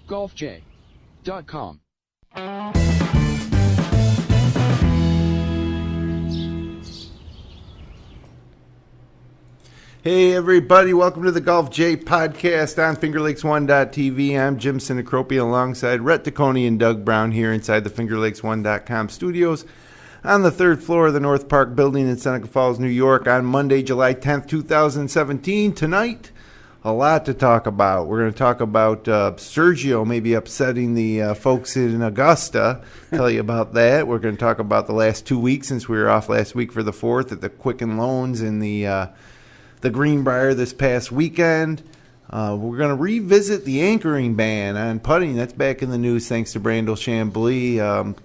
golfj.com. Hey everybody, welcome to the Golf J podcast on FingerLakes1.tv. I'm Jim Sinicropi alongside Rhett, Ticconi, and Doug Brown here inside the FingerLakes1.com studios on the third floor of the North Park building in Seneca Falls, New York on Monday, July 10th, 2017. Tonight, a lot to talk about. We're going to talk about Sergio maybe upsetting the folks in Augusta. Tell you about that. We're going to talk about the last 2 weeks since we were off last week for the 4th at the Quicken Loans in the Greenbrier this past weekend. We're going to revisit the anchoring ban on putting. That's back in the news thanks to Brandel Chambly.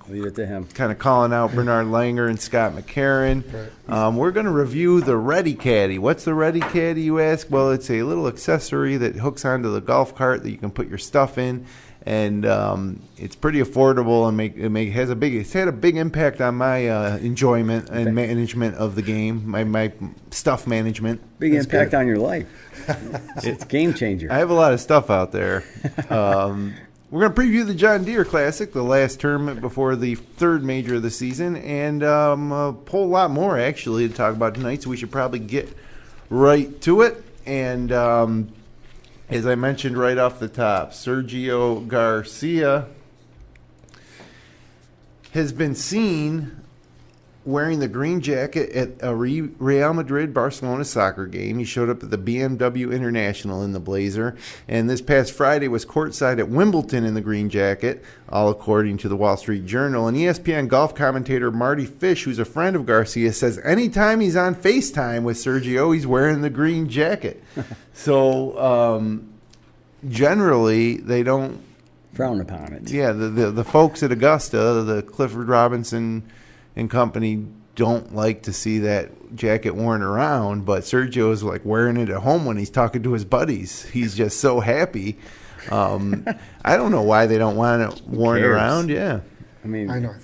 Leave it to him. Kind of calling out Bernard Langer and Scott McCarron. Right. We're going to review the Ready Caddy. What's the Ready Caddy, you ask? Well, it's a little accessory that hooks onto the golf cart that you can put your stuff in. And it's pretty affordable and it's had a big impact on my enjoyment and management of the game, my stuff management. Big impact on your life. It's a game changer. I have a lot of stuff out there. We're going to preview the John Deere Classic, the last tournament before the third major of the season, and a whole lot more actually to talk about tonight. So we should probably get right to it. And as I mentioned right off the top, Sergio Garcia has been seen wearing the green jacket at a Real Madrid-Barcelona soccer game. He showed up at the BMW International in the blazer, and this past Friday was courtside at Wimbledon in the green jacket, all according to the Wall Street Journal. And ESPN golf commentator Marty Fish, who's a friend of Garcia, says anytime he's on FaceTime with Sergio, he's wearing the green jacket. So generally, they don't frown upon it. Yeah, the folks at Augusta, the Clifford Robinson and company, don't like to see that jacket worn around, but Sergio is like wearing it at home when he's talking to his buddies. He's just so happy. I don't know why they don't want it worn around. Yeah, I know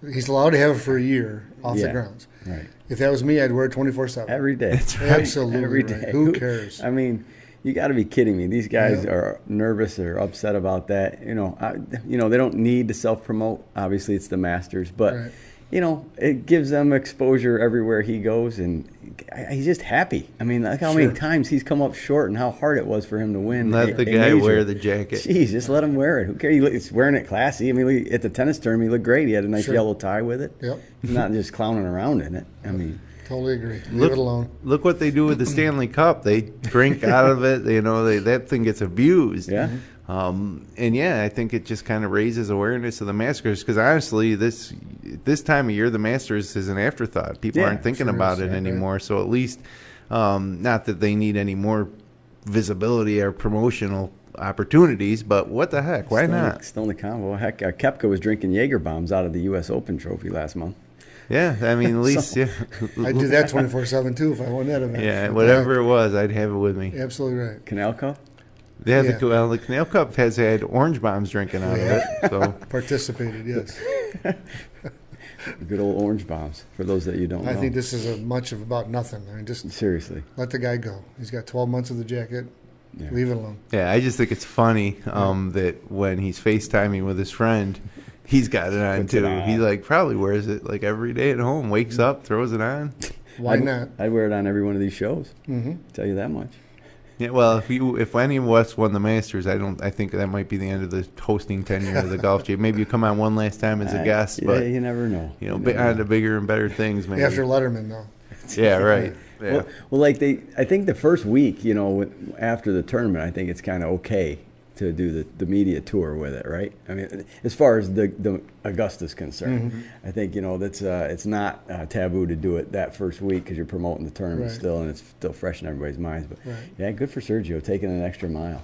he's allowed to have it for a year off the grounds. Right. If that was me, I'd wear it 24/7 every day. That's right. Absolutely, every right. day. Who cares? I mean, you got to be kidding me. These guys are nervous or upset about that. They don't need to self-promote. Obviously, it's the Masters, but. Right. It gives them exposure everywhere he goes, and he's just happy. I mean, look how many times he's come up short and how hard it was for him to win. Let the guy wear the jacket. Jeez, just let him wear it. Who cares? He's wearing it classy. I mean, at the tennis tournament, he looked great. He had a nice yellow tie with it. Yep. He's not just clowning around in it. I mean, totally agree. Leave it alone. Look what they do with the Stanley Cup. They drink out of it. That thing gets abused. Yeah. I think it just kind of raises awareness of the Masters because honestly, this time of year, the Masters is an afterthought. People aren't thinking about it anymore. Right. So at least, not that they need any more visibility or promotional opportunities, but what the heck? Why not? Still in the combo. Heck, Koepka was drinking Jaeger bombs out of the U.S. Open trophy last month. Yeah, I mean, at least, I'd do that 24/7 too if I won that event. Yeah, whatever it was, I'd have it with me. Absolutely right. Canal Cup? Yeah, the Canal Cup has had orange bombs drinking out of it. So participated, yes. Good old orange bombs, for those that you don't know. I think this is about nothing. I mean, just seriously, let the guy go. He's got 12 months of the jacket. Yeah. Leave it alone. Yeah, I just think it's funny that when he's FaceTiming with his friend, he's got it on too. He probably wears it every day at home. Wakes up, throws it on. Why not? I'd wear it on every one of these shows. Mm-hmm. Tell you that much. Yeah, well, if any of us won the Masters, I think that might be the end of the hosting tenure of the Golf J. Maybe you come on one last time as a guest, but you never know. On to bigger and better things, maybe. After Letterman, though. Yeah, right. Yeah. Well, I think the first week, after the tournament, I think it's kind of okay to do the media tour with it, right? I mean, as far as the Augusta's concerned, I think that's it's not taboo to do it that first week because you're promoting the tournament still, and it's still fresh in everybody's minds. But yeah, good for Sergio taking an extra mile.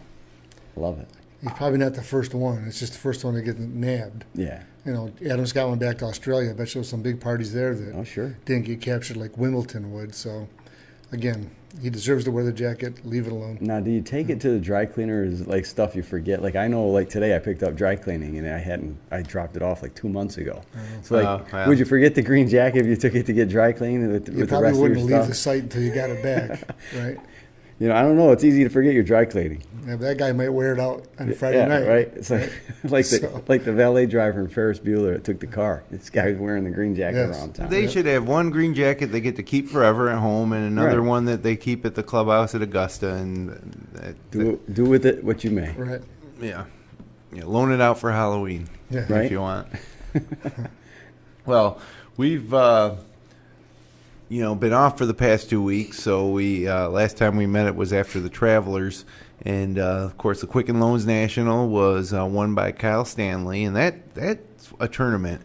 Love it. He's probably not the first one. It's just the first one to get nabbed. Yeah. Adam Scott went back to Australia. I bet you there was some big parties there that didn't get captured like Wimbledon would. So, again, he deserves to wear the jacket. Leave it alone. Now, do you take it to the dry cleaner? Is like stuff you forget? Like I know, today I picked up dry cleaning and I dropped it off 2 months ago. So would you forget the green jacket if you took it to get dry cleaned? You probably wouldn't leave the site until you got it back, right? I don't know. It's easy to forget your dry cleaning. Yeah, that guy might wear it out on Friday night. Right? It's like the valet driver in Ferris Bueller that took the car. This guy's wearing the green jacket around town. They should have one green jacket they get to keep forever at home, and another one that they keep at the clubhouse at Augusta. And do with it what you may. Right. Yeah. Loan it out for Halloween if you want. Well, we've been off for the past 2 weeks. So we last time we met it was after the Travelers, and of course the Quicken Loans National was won by Kyle Stanley, and that's a tournament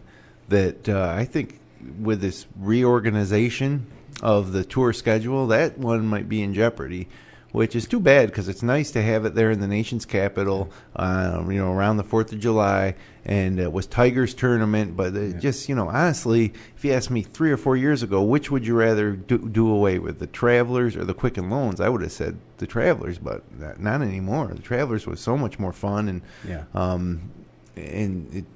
that I think with this reorganization of the tour schedule, that one might be in jeopardy. Which is too bad because it's nice to have it there in the nation's capital, around the 4th of July. And it was Tiger's tournament. But honestly, if you asked me 3 or 4 years ago, which would you rather do away with, the Travelers or the Quicken Loans? I would have said the Travelers, but not anymore. The Travelers was so much more fun. And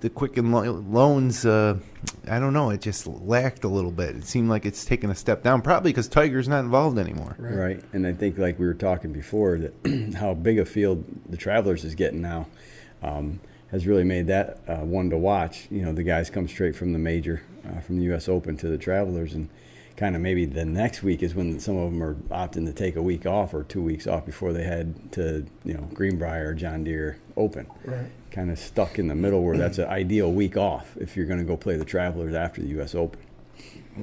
the Quicken Loans, I don't know, it just lacked a little bit. It seemed like it's taken a step down, probably because Tiger's not involved anymore. Right. And I think, like we were talking before, that how big a field the Travelers is getting now has really made that one to watch. The guys come straight from the major, from the U.S. Open to the Travelers, and kind of maybe the next week is when some of them are opting to take a week off or 2 weeks off before they head to, Greenbrier or John Deere Open. Right. Kind of stuck in the middle where that's an ideal week off if you're going to go play the Travelers after the U.S. Open.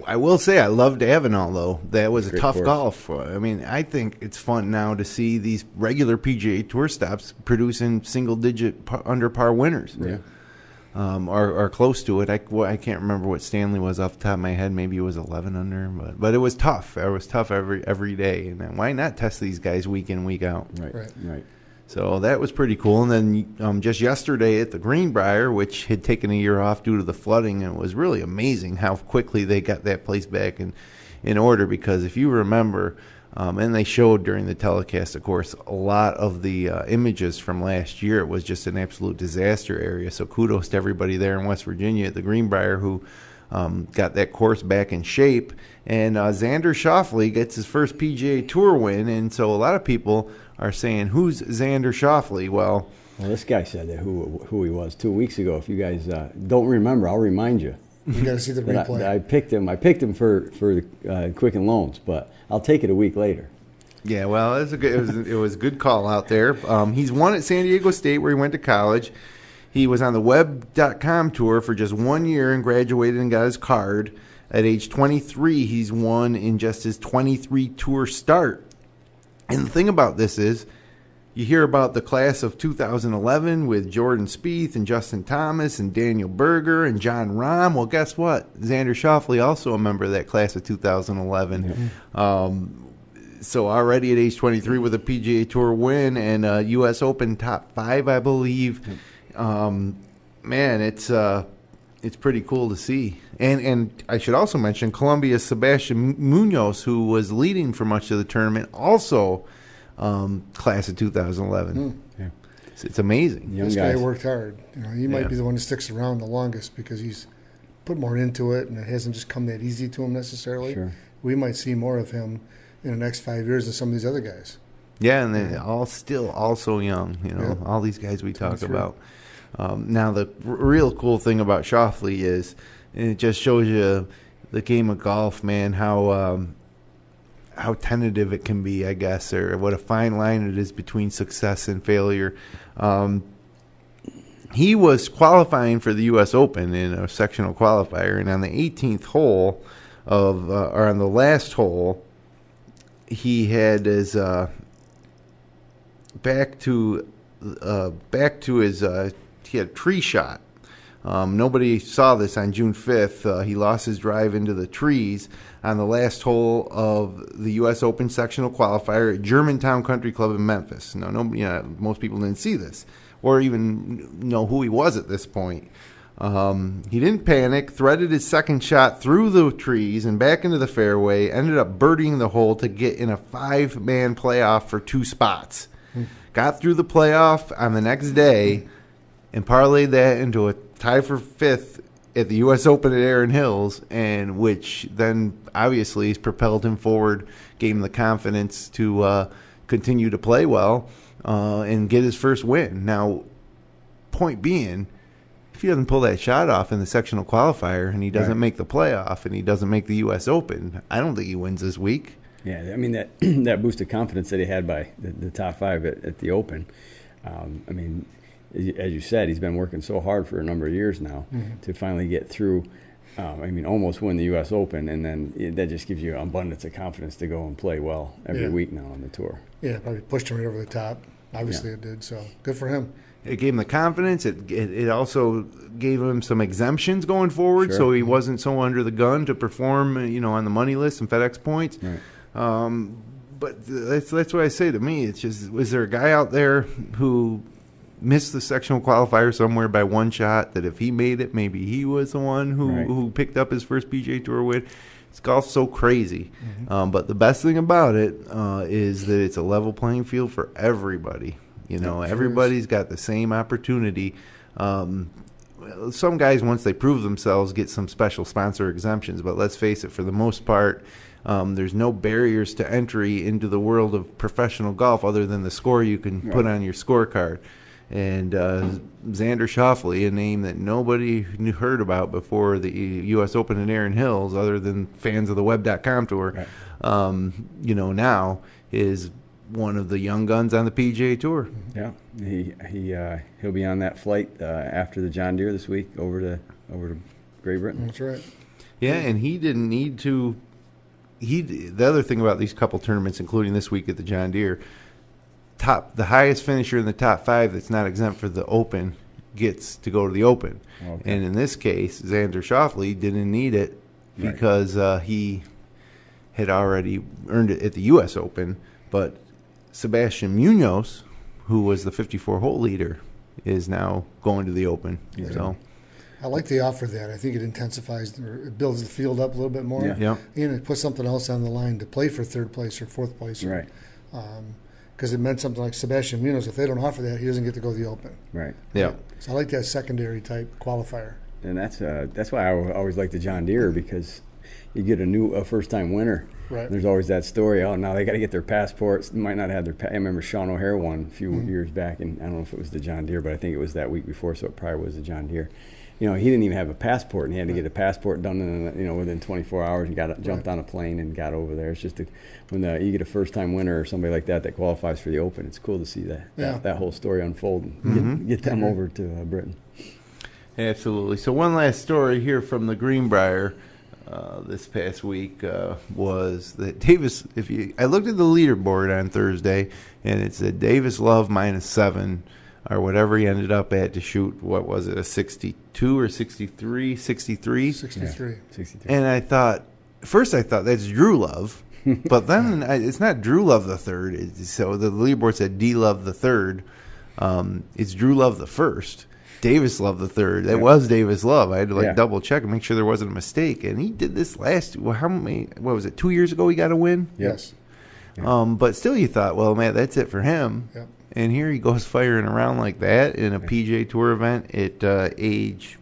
I will say I loved Avenel, though. That was a tough course. golf. I mean, I think it's fun now to see these regular PGA Tour stops producing single-digit under par winners. Yeah. Or close to it. I can't remember what Stanley was off the top of my head. Maybe it was 11 under, but it was tough. It was tough every day. And why not test these guys week in, week out? Right. So that was pretty cool. And then just yesterday at the Greenbrier, which had taken a year off due to the flooding, it was really amazing how quickly they got that place back in order. Because if you remember, and they showed during the telecast, of course, a lot of the images from last year. It was just an absolute disaster area. So kudos to everybody there in West Virginia at the Greenbrier who got that course back in shape. And Xander Schauffele gets his first PGA Tour win. And so a lot of people are saying, who's Xander Schauffele? Well, this guy said that who he was 2 weeks ago. If you guys don't remember, I'll remind you. You got to see the replay. I picked him for the Quicken Loans, but I'll take it a week later. Yeah, well, it was a good call out there. He's won at San Diego State where he went to college. He was on the web.com tour for just 1 year and graduated and got his card. At age 23, he's won in just his 23 tour start. And the thing about this is, you hear about the class of 2011 with Jordan Spieth and Justin Thomas and Daniel Berger and Jon Rahm. Well, guess what? Xander Schauffele also a member of that class of 2011. Mm-hmm. So already at age 23 with a PGA Tour win and a U.S. Open top 5, I believe. Man, it's pretty cool to see. And I should also mention Colombia's Sebastian Munoz, who was leading for much of the tournament, also class of 2011. Yeah. It's amazing. This guy worked hard. He might be the one that sticks around the longest because he's put more into it, and it hasn't just come that easy to him necessarily. Sure. We might see more of him in the next 5 years than some of these other guys. Yeah, and they're all so young. All these guys we talk about. Now, the real cool thing about Schauffele is, and it just shows you the game of golf, man, how tentative it can be, I guess, or what a fine line it is between success and failure. He was qualifying for the U.S. Open in a sectional qualifier, and on the 18th hole or on the last hole, he had his back to his he had a tree shot. Nobody saw this on June 5th. He lost his drive into the trees on the last hole of the U.S. Open sectional qualifier at Germantown Country Club in Memphis. Now, most people didn't see this or even know who he was at this point. He didn't panic, threaded his second shot through the trees and back into the fairway, ended up birdieing the hole to get in a 5-man playoff for 2 spots. Got through the playoff on the next day and parlayed that into a tie for 5th at the U.S. Open at Erin Hills, and which then obviously has propelled him forward, gave him the confidence to continue to play well and get his first win. Now, point being, if he doesn't pull that shot off in the sectional qualifier and he doesn't make the playoff and he doesn't make the U.S. Open, I don't think he wins this week. Yeah, I mean, that that boost of confidence that he had by the top 5 at the Open, I mean, as you said, he's been working so hard for a number of years now to finally get through, almost win the U.S. Open, and then that just gives you an abundance of confidence to go and play well every week now on the tour. Yeah, probably pushed him right over the top. Obviously it did, so good for him. It gave him the confidence. It also gave him some exemptions going forward, so he wasn't so under the gun to perform, on the money list and FedEx points. Right. But that's what I say to me. It's just, was there a guy out there who missed the sectional qualifier somewhere by one shot that if he made it, maybe he was the one who picked up his first PGA Tour win? Golf's so crazy. But the best thing about it is that it's a level playing field for everybody. Everybody's got the same opportunity. Some guys, once they prove themselves, get some special sponsor exemptions. But let's face it, for the most part, there's no barriers to entry into the world of professional golf other than the score you can put on your scorecard. And Xander Schauffele, a name that nobody heard about before the U.S. Open at Erin Hills, other than fans of the Web.com tour, now is one of the young guns on the PGA Tour. Yeah, he'll be on that flight after the John Deere this week over to Great Britain. That's right. Yeah, and he didn't need to. The other thing about these couple tournaments, including this week at the John Deere, the highest finisher in the top 5 that's not exempt for the Open gets to go to the Open. Okay. And in this case, Xander Schauffele didn't need it because he had already earned it at the U.S. Open. But Sebastian Munoz, who was the 54-hole leader, is now going to the Open. Yeah. So I like the offer that. I think it intensifies or it builds the field up a little bit more. Yeah. And it puts something else on the line to play for 3rd place or 4th place. Right. Because it meant something like Sebastian Munoz. If they don't offer that, he doesn't get to go to the Open. Right. Yeah. So I like that secondary type qualifier. And that's why I always like the John Deere, because you get a first-time winner. Right. There's always that story. Oh, now they got to get their passports. They might not have their. I remember Sean O'Hare won a few years back, and I don't know if it was the John Deere, but I think it was that week before, so it probably was the John Deere. He didn't even have a passport, and he had to get a passport done in within 24 hours. He jumped on a plane and got over there. It's just when you get a first-time winner or somebody like that qualifies for the Open, it's cool to see that whole story unfold and get them over to Britain. Absolutely. So one last story here from the Greenbrier this past week was that Davis. I looked at the leaderboard on Thursday, and it said Davis Love -7. Or whatever he ended up at to shoot, what was it, a 62 or 63? 63? 63. 63. And I thought that's Drew Love, but then it's not Drew Love the third. So the leaderboard said D Love the third. It's Drew Love the first. Davis Love the third. That was Davis Love. I had to double check and make sure there wasn't a mistake. And he did this what was it, 2 years ago he got a win? Yes. But still you thought, well, man, that's it for him. Yep. And here he goes firing around like that in a PGA Tour event at age,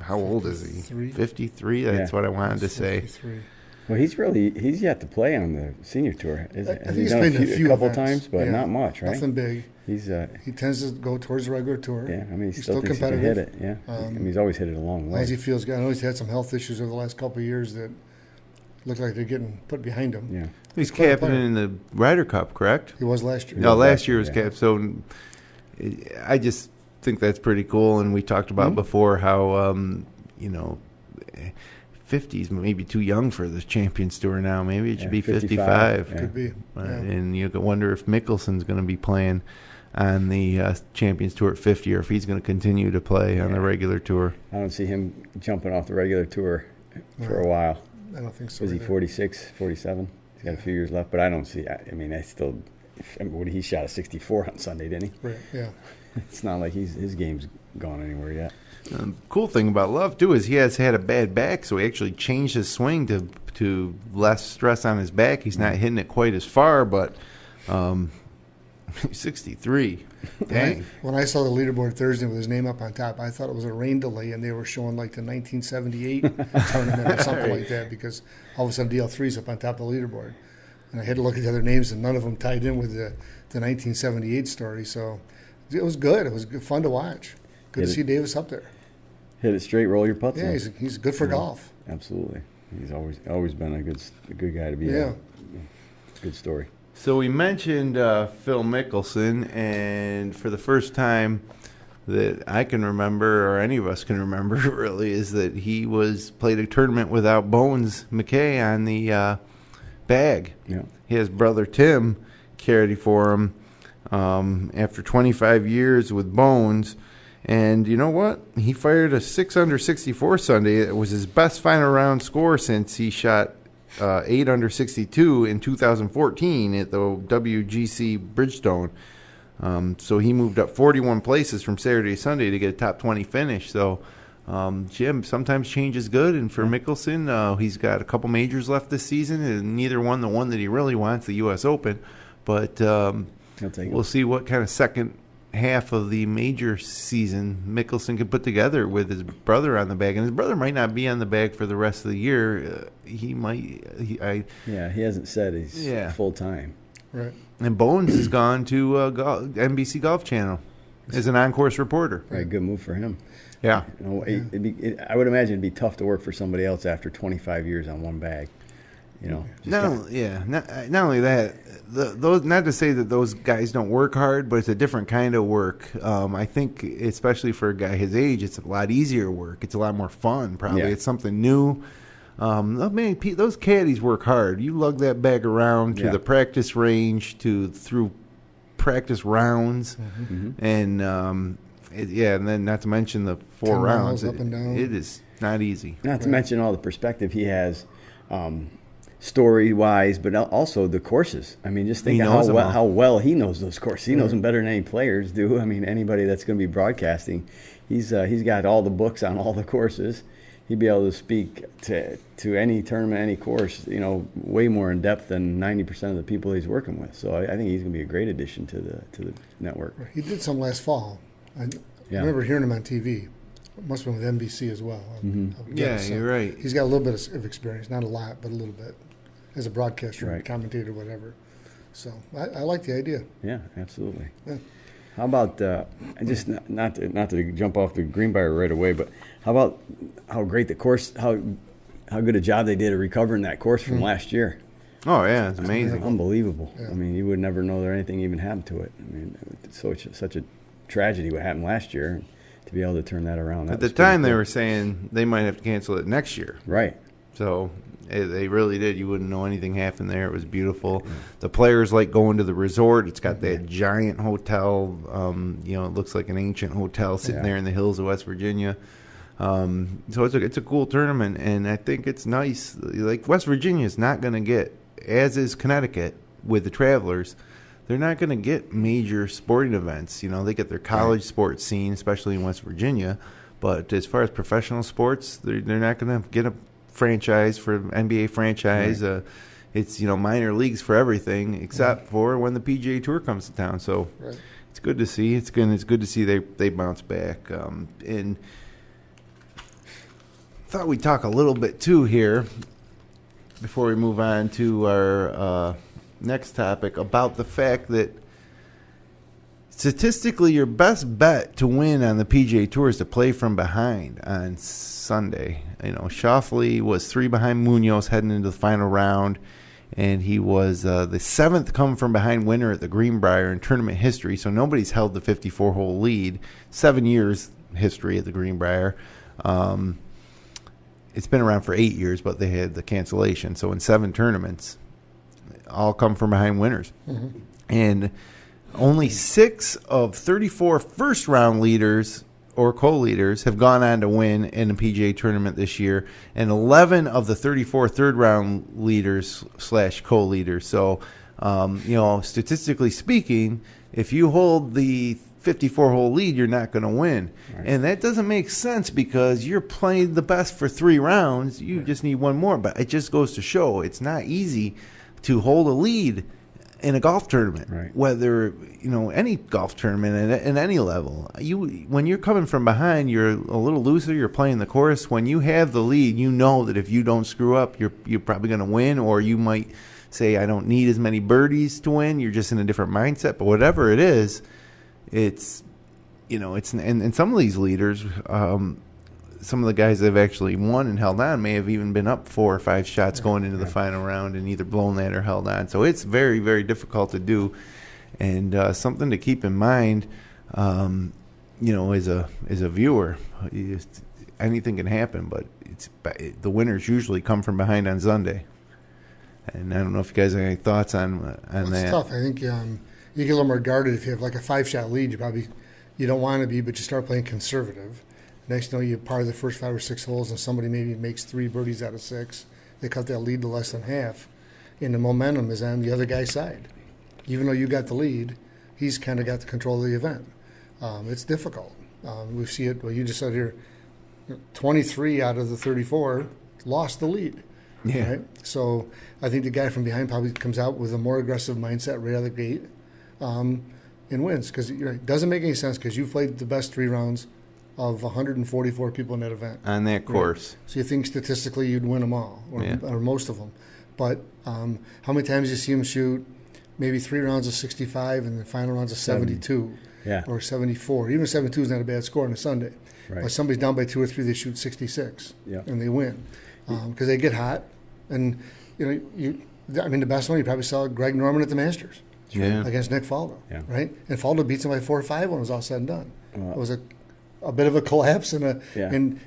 how old is he? 53? That's what I wanted to say. 53. Well, he's yet to play on the senior tour. I think he's played a couple events. times, but not much, right? Nothing big. He tends to go towards the regular tour. Yeah, he's still competitive. He can hit it. Yeah, he's always hit it a long way. As he feels good. I know he's had some health issues over the last couple of years that look like they're getting put behind him. Yeah. He's captain in the Ryder Cup, correct? He was last year. No, last year was cap. So I just think that's pretty cool. And we talked about before how, 50 is maybe too young for the Champions Tour now. Maybe it should be 55. Could be. And you could wonder if Mickelson's going to be playing on the Champions Tour at 50 or if he's going to continue to play on the regular tour. I don't see him jumping off the regular tour for a while. I don't think so. Was he 46, 47? He's got a few years left, but I don't see. He shot a 64 on Sunday, didn't he? Right. Yeah. It's not like his game's gone anywhere yet. Cool thing about Love too is he has had a bad back, so he actually changed his swing to less stress on his back. He's not hitting it quite as far, but 63. Dang. When I saw the leaderboard Thursday with his name up on top, I thought it was a rain delay, and they were showing like the 1978 tournament or something like that, because all of a sudden DL3's up on top of the leaderboard. And I had to look at the other names, and none of them tied in with the 1978 story. So it was good. It was fun to watch. Good to see Davis up there. Hit it straight, roll your putts. Yeah, he's good for golf. Absolutely. He's always been a good guy to be. Yeah. Good story. So we mentioned Phil Mickelson, and for the first time that I can remember, or any of us can remember, really, is that he played a tournament without Bones McKay on the bag. Yeah. His brother Tim carried for him after 25 years with Bones. And you know what? He fired a 6 under 64 Sunday. It was his best final round score since he shot 8 under 62 in 2014 at the WGC Bridgestone. So he moved up 41 places from Saturday to Sunday to get a top 20 finish. So, Jim, sometimes change is good. And for Mickelson, he's got a couple majors left this season, and neither won the one that he really wants, the U.S. Open. But we'll see what kind of second half of the major season Mickelson could put together with his brother on the bag. And his brother might not be on the bag for the rest of the year. He might. He hasn't said he's full time. Right. And Bones has gone to NBC Golf Channel as an on-course reporter. Right, good move for him. Yeah. I would imagine it'd be tough to work for somebody else after 25 years on one bag. Not only that, those, not to say that those guys don't work hard, but it's a different kind of work. I think, especially for a guy his age, it's a lot easier work. It's a lot more fun, probably. Yeah. It's something new. Those caddies work hard. You lug that bag around to the practice range, through practice rounds, and and then not to mention the 4 rounds. Up and down. It is not easy. Not to mention all the perspective he has. Story-wise, but also the courses. I mean, just think of how well he knows those courses. He knows them better than any players do. I mean, anybody that's going to be broadcasting, he's got all the books on all the courses. He'd be able to speak to any tournament, any course, way more in depth than 90% of the people he's working with. So I think he's going to be a great addition to the network. He did some last fall. I remember hearing him on TV. It must have been with NBC as well. You're right. He's got a little bit of experience, not a lot, but a little bit, as a broadcaster, commentator, whatever. So I like the idea. Yeah, absolutely. Yeah. How about just not to jump off the Greenbrier right away, but how about how great the course, how good a job they did of recovering that course from last year? Oh yeah, it's amazing, unbelievable. Yeah. I mean, you would never know that anything even happened to it. I mean, it's such a tragedy what happened last year. To be able to turn that around. At the time, they were saying they might have to cancel it next year. Right. So they really did. You wouldn't know anything happened there. It was beautiful. The players like going to the resort. It's got that giant hotel. It looks like an ancient hotel sitting there in the hills of West Virginia. So it's a cool tournament, and I think it's nice. Like, West Virginia is not going to get, as is Connecticut with the Travelers, they're not going to get major sporting events. They get their college sports scene, especially in West Virginia. But as far as professional sports, they're not going to get a franchise for NBA franchise. Right. It's minor leagues for everything except for when the PGA Tour comes to town. So it's good to see. It's good to see they bounce back. And thought we'd talk a little bit too here before we move on to our next topic about the fact that statistically your best bet to win on the PGA Tour is to play from behind on Sunday. Schauffele was 3 behind Munoz heading into the final round, and he was the 7th come from behind winner at the Greenbrier in tournament history, so nobody's held the 54-hole lead. 7 years history at the Greenbrier. It's been around for 8 years, but they had the cancellation. So in 7 tournaments, all come from behind winners. And only 6 of 34 first-round leaders or co-leaders have gone on to win in the PGA tournament this year, and 11 of the 34 third-round leaders / co-leaders. So, statistically speaking, if you hold the 54-hole lead, you're not going to win. Right. And that doesn't make sense because you're playing the best for 3 rounds. You just need one more. But it just goes to show it's not easy to hold a lead in a golf tournament, Right. whether any golf tournament at any level, when you're coming from behind, you're a little looser. You're playing the course. When you have the lead, you know that if you don't screw up, you're probably going to win, or you might say, I don't need as many birdies to win. You're just in a different mindset. But whatever it is, it's and some of these leaders, some of the guys that have actually won and held on may have even been up 4 or 5 shots going into the final round and either blown that or held on. So it's very, very difficult to do, and something to keep in mind. As a viewer, anything can happen, but the winners usually come from behind on Sunday. And I don't know if you guys have any thoughts on that. It's tough. I think you get a little more guarded if you have like a 5-shot lead. You don't want to be, but you start playing conservative. Next, you par the first 5 or 6 holes, and somebody maybe makes 3 birdies out of 6. They cut that lead to less than half, and the momentum is on the other guy's side. Even though you got the lead, he's kind of got the control of the event. It's difficult. We see it. Well, you just said here, 23 out of the 34 lost the lead. Yeah. Right? So I think the guy from behind probably comes out with a more aggressive mindset right out of the gate and wins. Because it doesn't make any sense because you've played the best 3 rounds of 144 people in that event. On that course. Right? So you think statistically you'd win them all, or most of them. But how many times do you see him shoot maybe 3 rounds of 65 and the final rounds of 72 or 74? Even 72 is not a bad score on a Sunday. Right. But somebody's down by 2 or 3, they shoot 66 and they win because they get hot. And, the best one you probably saw Greg Norman at the Masters against Nick Faldo, right? And Faldo beats him by 4 or 5 when it was all said and done. It was a bit of a collapse, and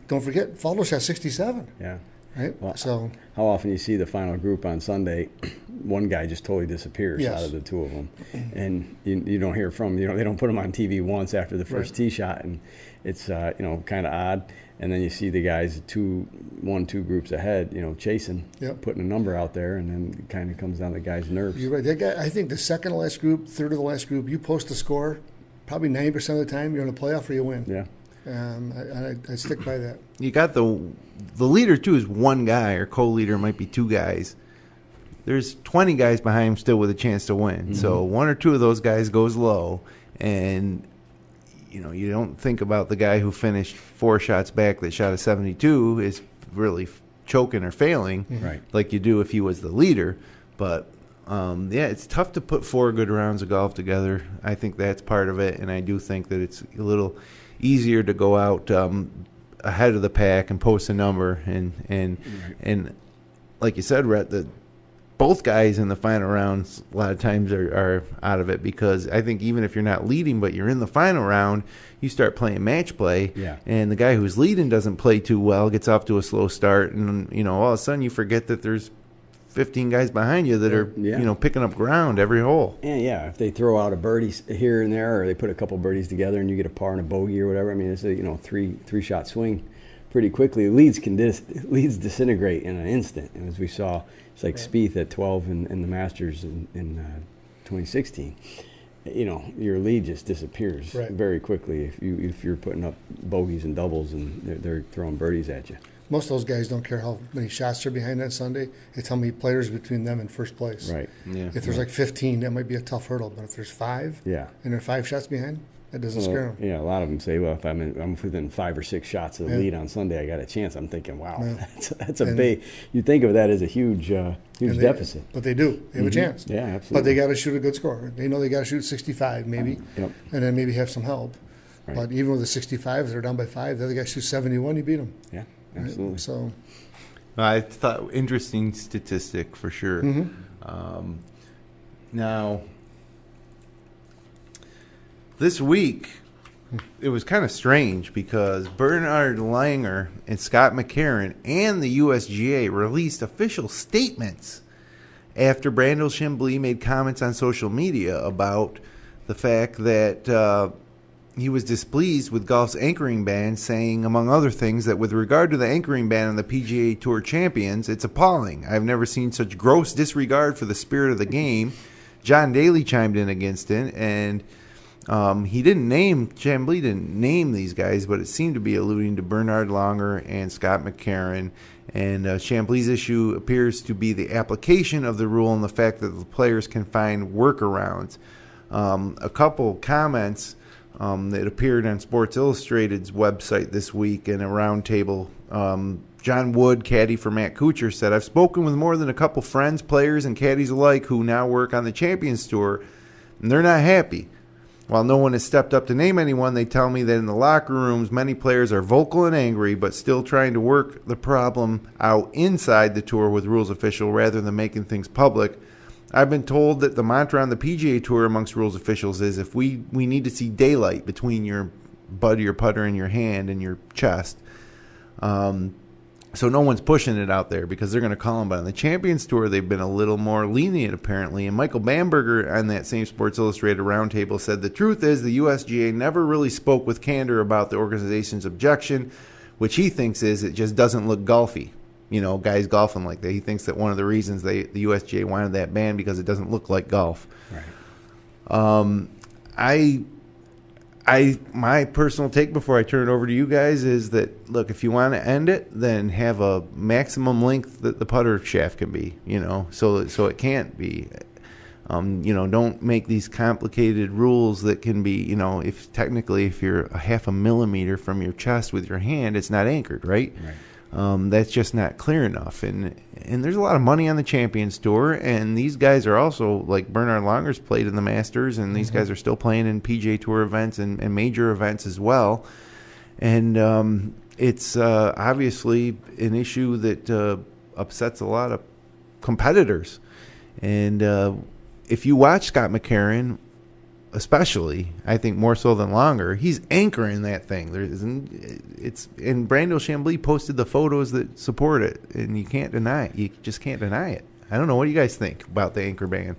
don't forget, Faldo shot 67. Yeah. Right? Well, so how often you see the final group on Sunday, one guy just totally disappears out of the 2 of them, and you don't hear from them. They don't put him on TV once after the first tee shot, and it's kind of odd. And then you see the guys 2 groups ahead, chasing, putting a number out there, and then it kind of comes down to the guy's nerves. You're right. That guy, I think the second to last group, third to the last group, you post a score, probably 90% of the time you're in a playoff or you win. Yeah. I stick by that. You got the leader too is one guy, or co-leader might be 2 guys. There's 20 guys behind him still with a chance to win. Mm-hmm. So 1 or 2 of those guys goes low, and you don't think about the guy who finished 4 shots back that shot a 72 is really choking or failing, like you do if he was the leader. But it's tough to put 4 good rounds of golf together. I think that's part of it, and I do think that it's a little easier to go out ahead of the pack and post a number, and like you said, Rhett, both guys in the final rounds a lot of times are out of it, because I think even if you're not leading but you're in the final round, you start playing match play, and the guy who's leading doesn't play too well, gets off to a slow start, and all of a sudden you forget that there's 15 guys behind you that are picking up ground every hole. And if they throw out a birdie here and there, or they put a couple birdies together and you get a par and a bogey or whatever, I mean, it's a 3 shot swing pretty quickly. Leads disintegrate in an instant, and as we saw, it's like Spieth at 12 in the Masters in 2016. Your lead just disappears very quickly if you're putting up bogeys and doubles and they're throwing birdies at you. Most of those guys don't care how many shots are behind that Sunday. It's how many players between them and first place. Right. Yeah. If there's like 15, that might be a tough hurdle. But if there's 5, and they're 5 shots behind, that doesn't scare them. Yeah, a lot of them say, well, if I'm within 5 or 6 shots of the lead on Sunday, I got a chance. I'm thinking, wow, that's a big. You think of that as a huge deficit. But they do. They have a chance. Yeah, absolutely. But they got to shoot a good score. They know they got to shoot 65 maybe, and then maybe have some help. Right. But even with the 65, if they're down by 5, the other guy shoots 71, you beat them. Yeah. Absolutely. Right? So, I thought interesting statistic for sure. Mm-hmm. Now, this week it was kind of strange because Bernard Langer and Scott McCarron and the USGA released official statements after Brandel Chambly made comments on social media about the fact that he was displeased with golf's anchoring ban, saying, among other things, that with regard to the anchoring ban on the PGA Tour champions, it's appalling. I've never seen such gross disregard for the spirit of the game. John Daly chimed in against it, and Chambly didn't name these guys, but it seemed to be alluding to Bernard Langer and Scott McCarron And Chambly's issue appears to be the application of the rule and the fact that the players can find workarounds. A couple comments that appeared on Sports Illustrated's website this week in a roundtable. John Wood, caddy for Matt Kuchar, said, "I've spoken with more than a couple friends, players, and caddies alike who now work on the Champions Tour, and they're not happy. While no one has stepped up to name anyone, they tell me that in the locker rooms, many players are vocal and angry, but still trying to work the problem out inside the tour with rules official rather than making things public. I've been told that the mantra on the PGA Tour amongst rules officials is if we need to see daylight between your butt of your putter and your hand and your chest. So no one's pushing it out there because they're going to call them. But on the Champions Tour, they've been a little more lenient, apparently. And Michael Bamberger on that same Sports Illustrated roundtable said, the truth is the USGA never really spoke with candor about the organization's objection, which he thinks is it just doesn't look golfy. You know, guys golfing like that. He thinks that one of the reasons the USGA wanted that ban because it doesn't look like golf. Right. My personal take before I turn it over to you guys is that, look, if you want to end it, then have a maximum length that the putter shaft can be, you know, so it can't be. You know, don't make these complicated rules that can be, you know, if you're a half a millimeter from your chest with your hand, it's not anchored, right? That's just not clear enough. And there's a lot of money on the Champions Tour, and these guys are also, like Bernard Longer's played in the Masters, and these guys are still playing in PGA Tour events and major events as well. And it's obviously an issue that upsets a lot of competitors. And if you watch Scott McCarron, especially, I think more so than Longer, he's anchoring that thing. And Brandel Chambly posted the photos that support it, and you can't deny it. You just can't deny it. I don't know. What do you guys think about the anchor ban?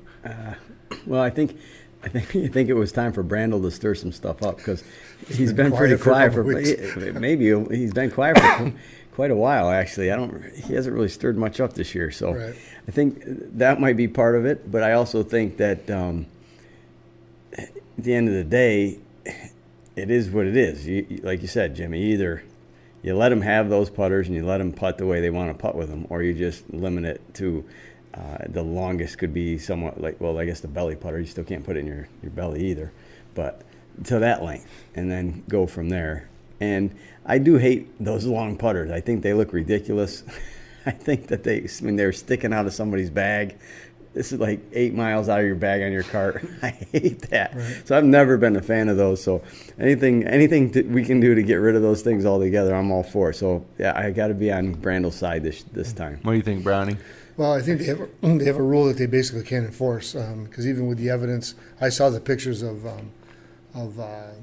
Well, I think it was time for Brandel to stir some stuff up because he's been pretty quiet for maybe he's been quiet for quite a while. Actually, he hasn't really stirred much up this year. So right. I think that might be part of it. But I also think that. At the end of the day, it is what it is. Like you said, Jimmy, either you let them have those putters and you let them putt the way they want to putt with them, or you just limit it to the longest could be somewhat like, well, I guess the belly putter, you still can't put it in your belly either, but to that length, and then go from there. And I do hate those long putters. I think they look ridiculous. I think that they're sticking out of somebody's bag. This is like 8 miles out of your bag on your cart. I hate that. Right. So I've never been a fan of those. So anything we can do to get rid of those things altogether, I'm all for. So yeah, I got to be on Brandel's side this time. What do you think, Brownie? Well, I think they have a rule that they basically can't enforce because even with the evidence, I saw the pictures of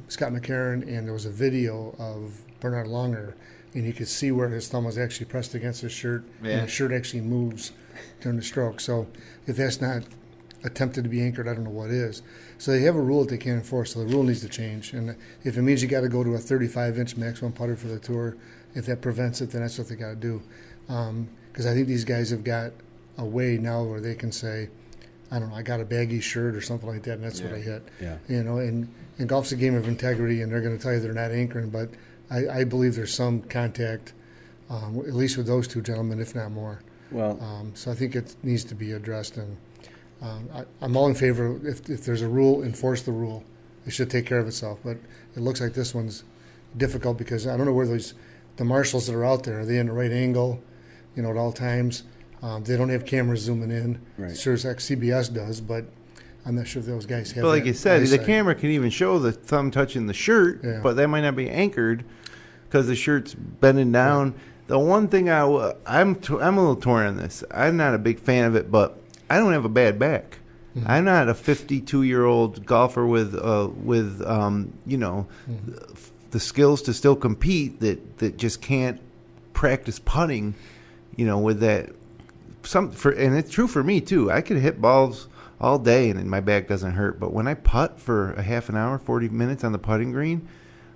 Scott McCarron, and there was a video of Bernard Longer, and you could see where his thumb was actually pressed against his shirt, and the shirt actually moves during the stroke. So if that's not attempted to be anchored, I don't know what is. So they have a rule that they can't enforce, so the rule needs to change. And if it means you got to go to a 35-inch maximum putter for the tour, if that prevents it, then that's what they got to do. Because I think these guys have got a way now where they can say, I don't know, I got a baggy shirt or something like that, and that's what I hit. Yeah. You know, and golf's a game of integrity, and they're going to tell you they're not anchoring, but I believe there's some contact, at least with those two gentlemen, if not more. Well, so I think it needs to be addressed, and I'm all in favor. If there's a rule, enforce the rule. It should take care of itself. But it looks like this one's difficult because I don't know where the marshals that are out there, are they in the right angle, you know, at all times? They don't have cameras zooming in. Right. Sure as heck CBS does, but I'm not sure if those guys have. But like you said, the camera can even show the thumb touching the shirt, but that might not be anchored because the shirt's bending down. Right. The one thing I'm a little torn on this. I'm not a big fan of it, but I don't have a bad back. Mm-hmm. I'm not a 52-year-old golfer with you know, the skills to still compete that just can't practice putting, you know, with that. And it's true for me too. I could hit balls all day and my back doesn't hurt, but when I putt for a half an hour, 40 minutes on the putting green,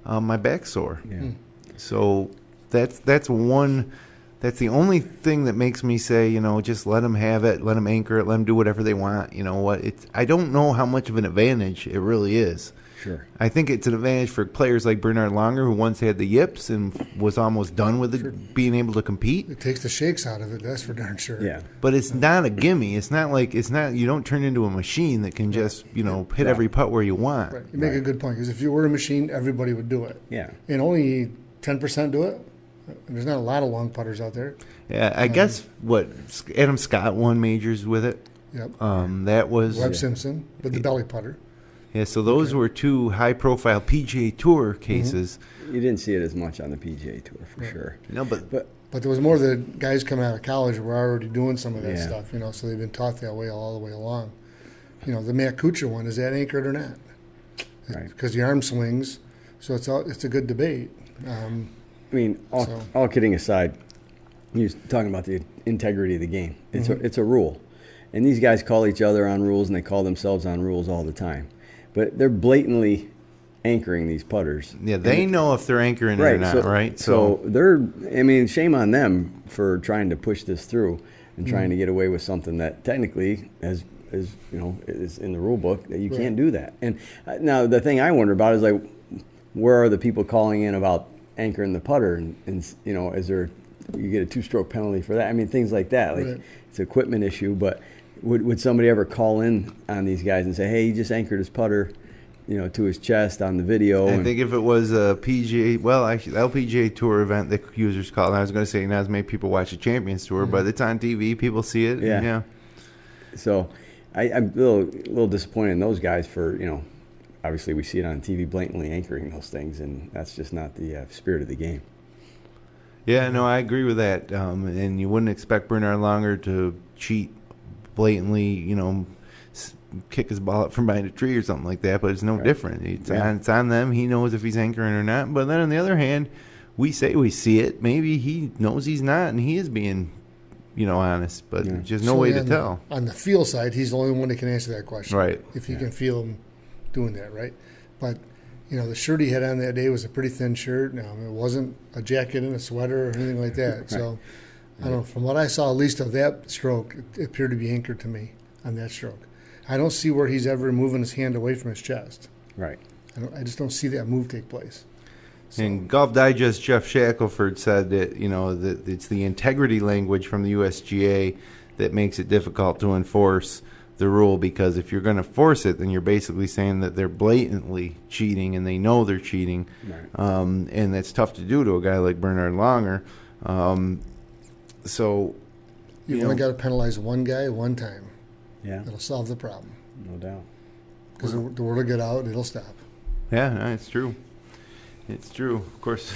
my back's sore. Yeah. So. That's the only thing that makes me say, you know, just let them have it, let them anchor it, let them do whatever they want. You know what? I don't know how much of an advantage it really is. Sure. I think it's an advantage for players like Bernhard Langer, who once had the yips and was almost done with being able to compete. It takes the shakes out of it, that's for darn sure. Yeah. But it's not a gimme. It's not you don't turn into a machine that can just, hit every putt where you want. Right. You make a good point, because if you were a machine, everybody would do it. Yeah. And only 10% do it. There's not a lot of long putters out there. Yeah, I guess Adam Scott won majors with it. Yep. That was Webb Simpson with the belly putter. Yeah, so those were two high-profile PGA Tour cases. You didn't see it as much on the PGA Tour for sure. No, but there was more of the guys coming out of college who were already doing some of that Yeah. stuff, so they've been taught that way all the way along. The Matt Kuchar one, is that anchored or not? Right. Because the arm swings, so it's a good debate. I mean, all kidding aside, you're talking about the integrity of the game. It's a rule. And these guys call each other on rules, and they call themselves on rules all the time. But they're blatantly anchoring these putters. Yeah, they know if they're anchoring it or not, right? So shame on them for trying to push this through and trying to get away with something that technically, is in the rule book, that you can't do that. And now the thing I wonder about is, like, where are the people calling in about anchoring the putter? And is there, you get a 2-stroke penalty for that? I mean, things like that. Like, it's an equipment issue, but would somebody ever call in on these guys and say, hey, he just anchored his putter, to his chest on the video? I think if it was a PGA, actually, the LPGA Tour event, the users call it. I was going to say not as many people watch the Champions Tour, but it's on TV. People see it. Yeah. So I'm a little disappointed in those guys for, obviously we see it on TV blatantly anchoring those things, and that's just not the spirit of the game. Yeah, no, I agree with that. And you wouldn't expect Bernhard Langer to cheat blatantly, kick his ball up from behind a tree or something like that, but it's no different. It's on them. He knows if he's anchoring or not. But then on the other hand, we say we see it. Maybe he knows he's not, and he is being, honest. But there's just no way to tell. On the feel side, he's the only one that can answer that question. Right. If you can feel him doing that, right? But, the shirt he had on that day was a pretty thin shirt. Now, it wasn't a jacket and a sweater or anything like that. Right. So, I don't know. From what I saw, at least of that stroke, it appeared to be anchored to me on that stroke. I don't see where he's ever moving his hand away from his chest. Right. I just don't see that move take place. So. And Golf Digest Jeff Shackelford said that that it's the integrity language from the USGA that makes it difficult to enforce the rule, because if you're going to force it, then you're basically saying that they're blatantly cheating and they know they're cheating, right. And that's tough to do to a guy like Bernhard Langer. So you've only got to penalize one guy one time. Yeah, that'll solve the problem. No doubt. Because the word will get out, it'll stop. Yeah, no, it's true. It's true, of course.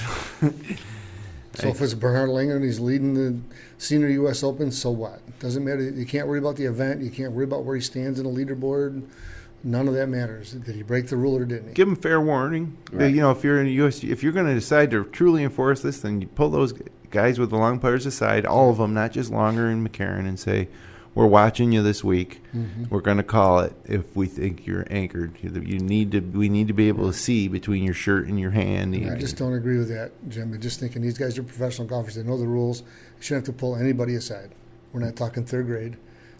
So if it's Bernhard Langer and he's leading the Senior U.S. Open, so what? Doesn't matter. You can't worry about the event. You can't worry about where he stands in the leaderboard. None of that matters. Did he break the rule or didn't he? Give him fair warning. Right. If you're in if you're going to decide to truly enforce this, then you pull those guys with the long putters aside, all of them, not just Langer and McCarron, and say, we're watching you this week. Mm-hmm. We're going to call it if we think you're anchored. We need to be able to see between your shirt and your hand. I just don't agree with that, Jim. I'm just thinking these guys are professional golfers. They know the rules. You shouldn't have to pull anybody aside. We're not talking third grade,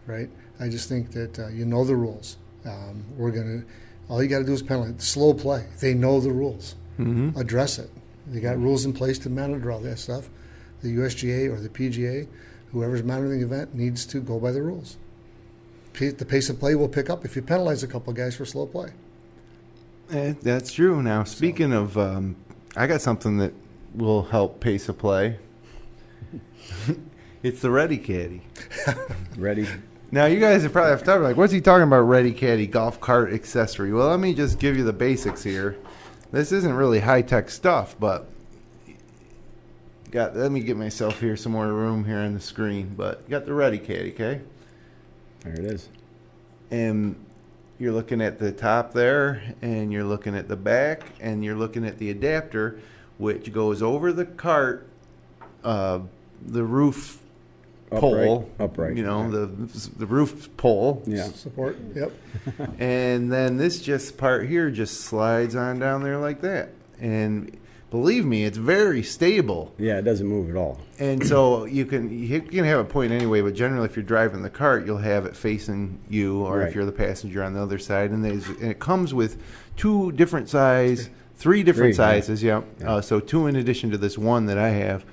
right? I just think that you know the rules. All you got to do is penalize. Slow play. They know the rules. Mm-hmm. Address it. They got rules in place to monitor all that stuff. The USGA or the PGA, whoever's monitoring the event, needs to go by the rules. The pace of play will pick up if you penalize a couple of guys for slow play. That's true. Now, speaking of, I got something that will help pace of play. It's the Ready Caddy. Ready. Now, you guys are probably have to like, what's he talking about, Ready Caddy, golf cart accessory? Well, let me just give you the basics here. This isn't really high-tech stuff, but let me get myself here some more room here on the screen. But you got the Ready Caddy, okay? There it is. And you're looking at the top there, and you're looking at the back, and you're looking at the adapter, which goes over the cart, the roof pole, upright. The roof pole. Yeah. Support. Yep. And then this part here just slides on down there like that. And believe me, it's very stable. Yeah, it doesn't move at all. And so you can have a point anyway, but generally if you're driving the cart, you'll have it facing you, or right. if you're the passenger on the other side. And it comes with two different size, three different sizes. Yeah. So two in addition to this one that I have.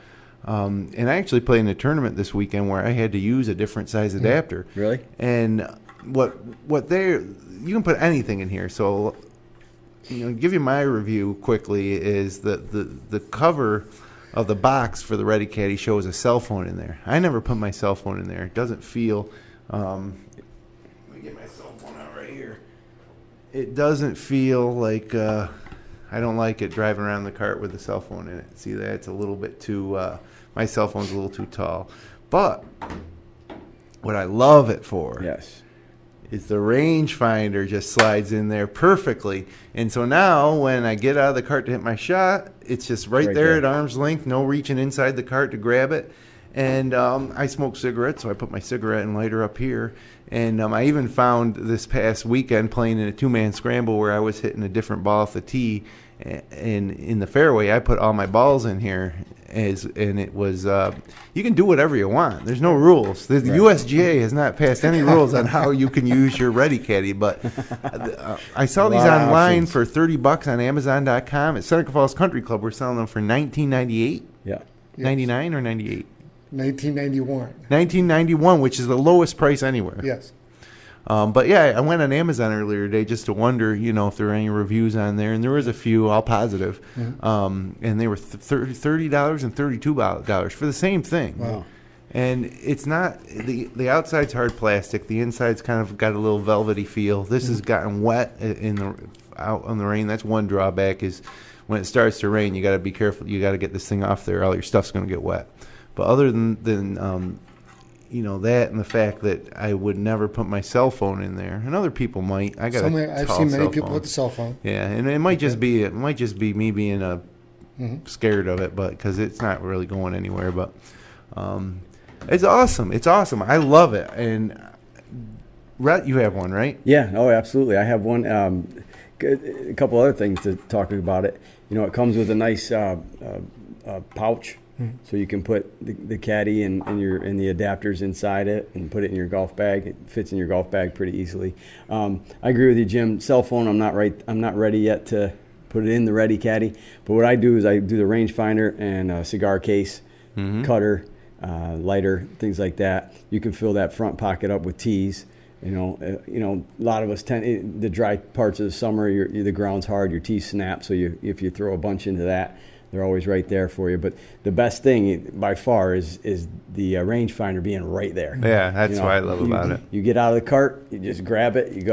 And I actually played in a tournament this weekend where I had to use a different size adapter. Really? And what you can put anything in here. So, give you my review quickly is the cover of the box for the Ready Caddy shows a cell phone in there. I never put my cell phone in there. It doesn't feel. Let me get my cell phone out right here. It doesn't feel like. I don't like it driving around the cart with the cell phone in it. See that? It's a little bit too. My cell phone's a little too tall. But what I love it for. Yes. Is the rangefinder just slides in there perfectly. And so now when I get out of the cart to hit my shot, it's just right there at arm's length, no reaching inside the cart to grab it. And I smoke cigarettes, so I put my cigarette and lighter up here. And I even found this past weekend playing in a two-man scramble where I was hitting a different ball off the tee. And in the fairway, I put all my balls in here. And it was, you can do whatever you want. There's no rules. The USGA has not passed any rules on how you can use your Ready Caddy. But I saw these online for $30 on Amazon.com. At Seneca Falls Country Club, we're selling them for $19.98. Yeah. 99 or 98? 1991. 1991, which is the lowest price anywhere. Yes. But yeah, I went on Amazon earlier today just to wonder, if there were any reviews on there, and there was a few, all positive. Mm-hmm. And they were $30 and $32 for the same thing. Wow. And it's not the outside's hard plastic, the inside's kind of got a little velvety feel. This has gotten wet out on the rain. That's one drawback is when it starts to rain, you got to be careful. You got to get this thing off there. All your stuff's going to get wet. But other than that and the fact that I would never put my cell phone in there, and other people might. I've seen many people put the cell phone. Yeah, and it might just be me being scared of it, but because it's not really going anywhere. But it's awesome. It's awesome. I love it. And Rhett, you have one, right? Yeah. Oh, absolutely. I have one. A couple other things to talk about it. It comes with a nice pouch. So you can put the caddy and the adapters inside it and put it in your golf bag. It fits in your golf bag pretty easily. I agree with you, Jim. Cell phone, I'm not ready yet to put it in the Ready Caddy. But what I do is I do the rangefinder and a cigar case, cutter, lighter, things like that. You can fill that front pocket up with tees. A lot of us tend the dry parts of the summer. The ground's hard, your tees snap. So if you throw a bunch into that, they're always right there for you. But the best thing by far is the rangefinder being right there. Yeah, that's what I love about it. You get out of the cart, you just grab it,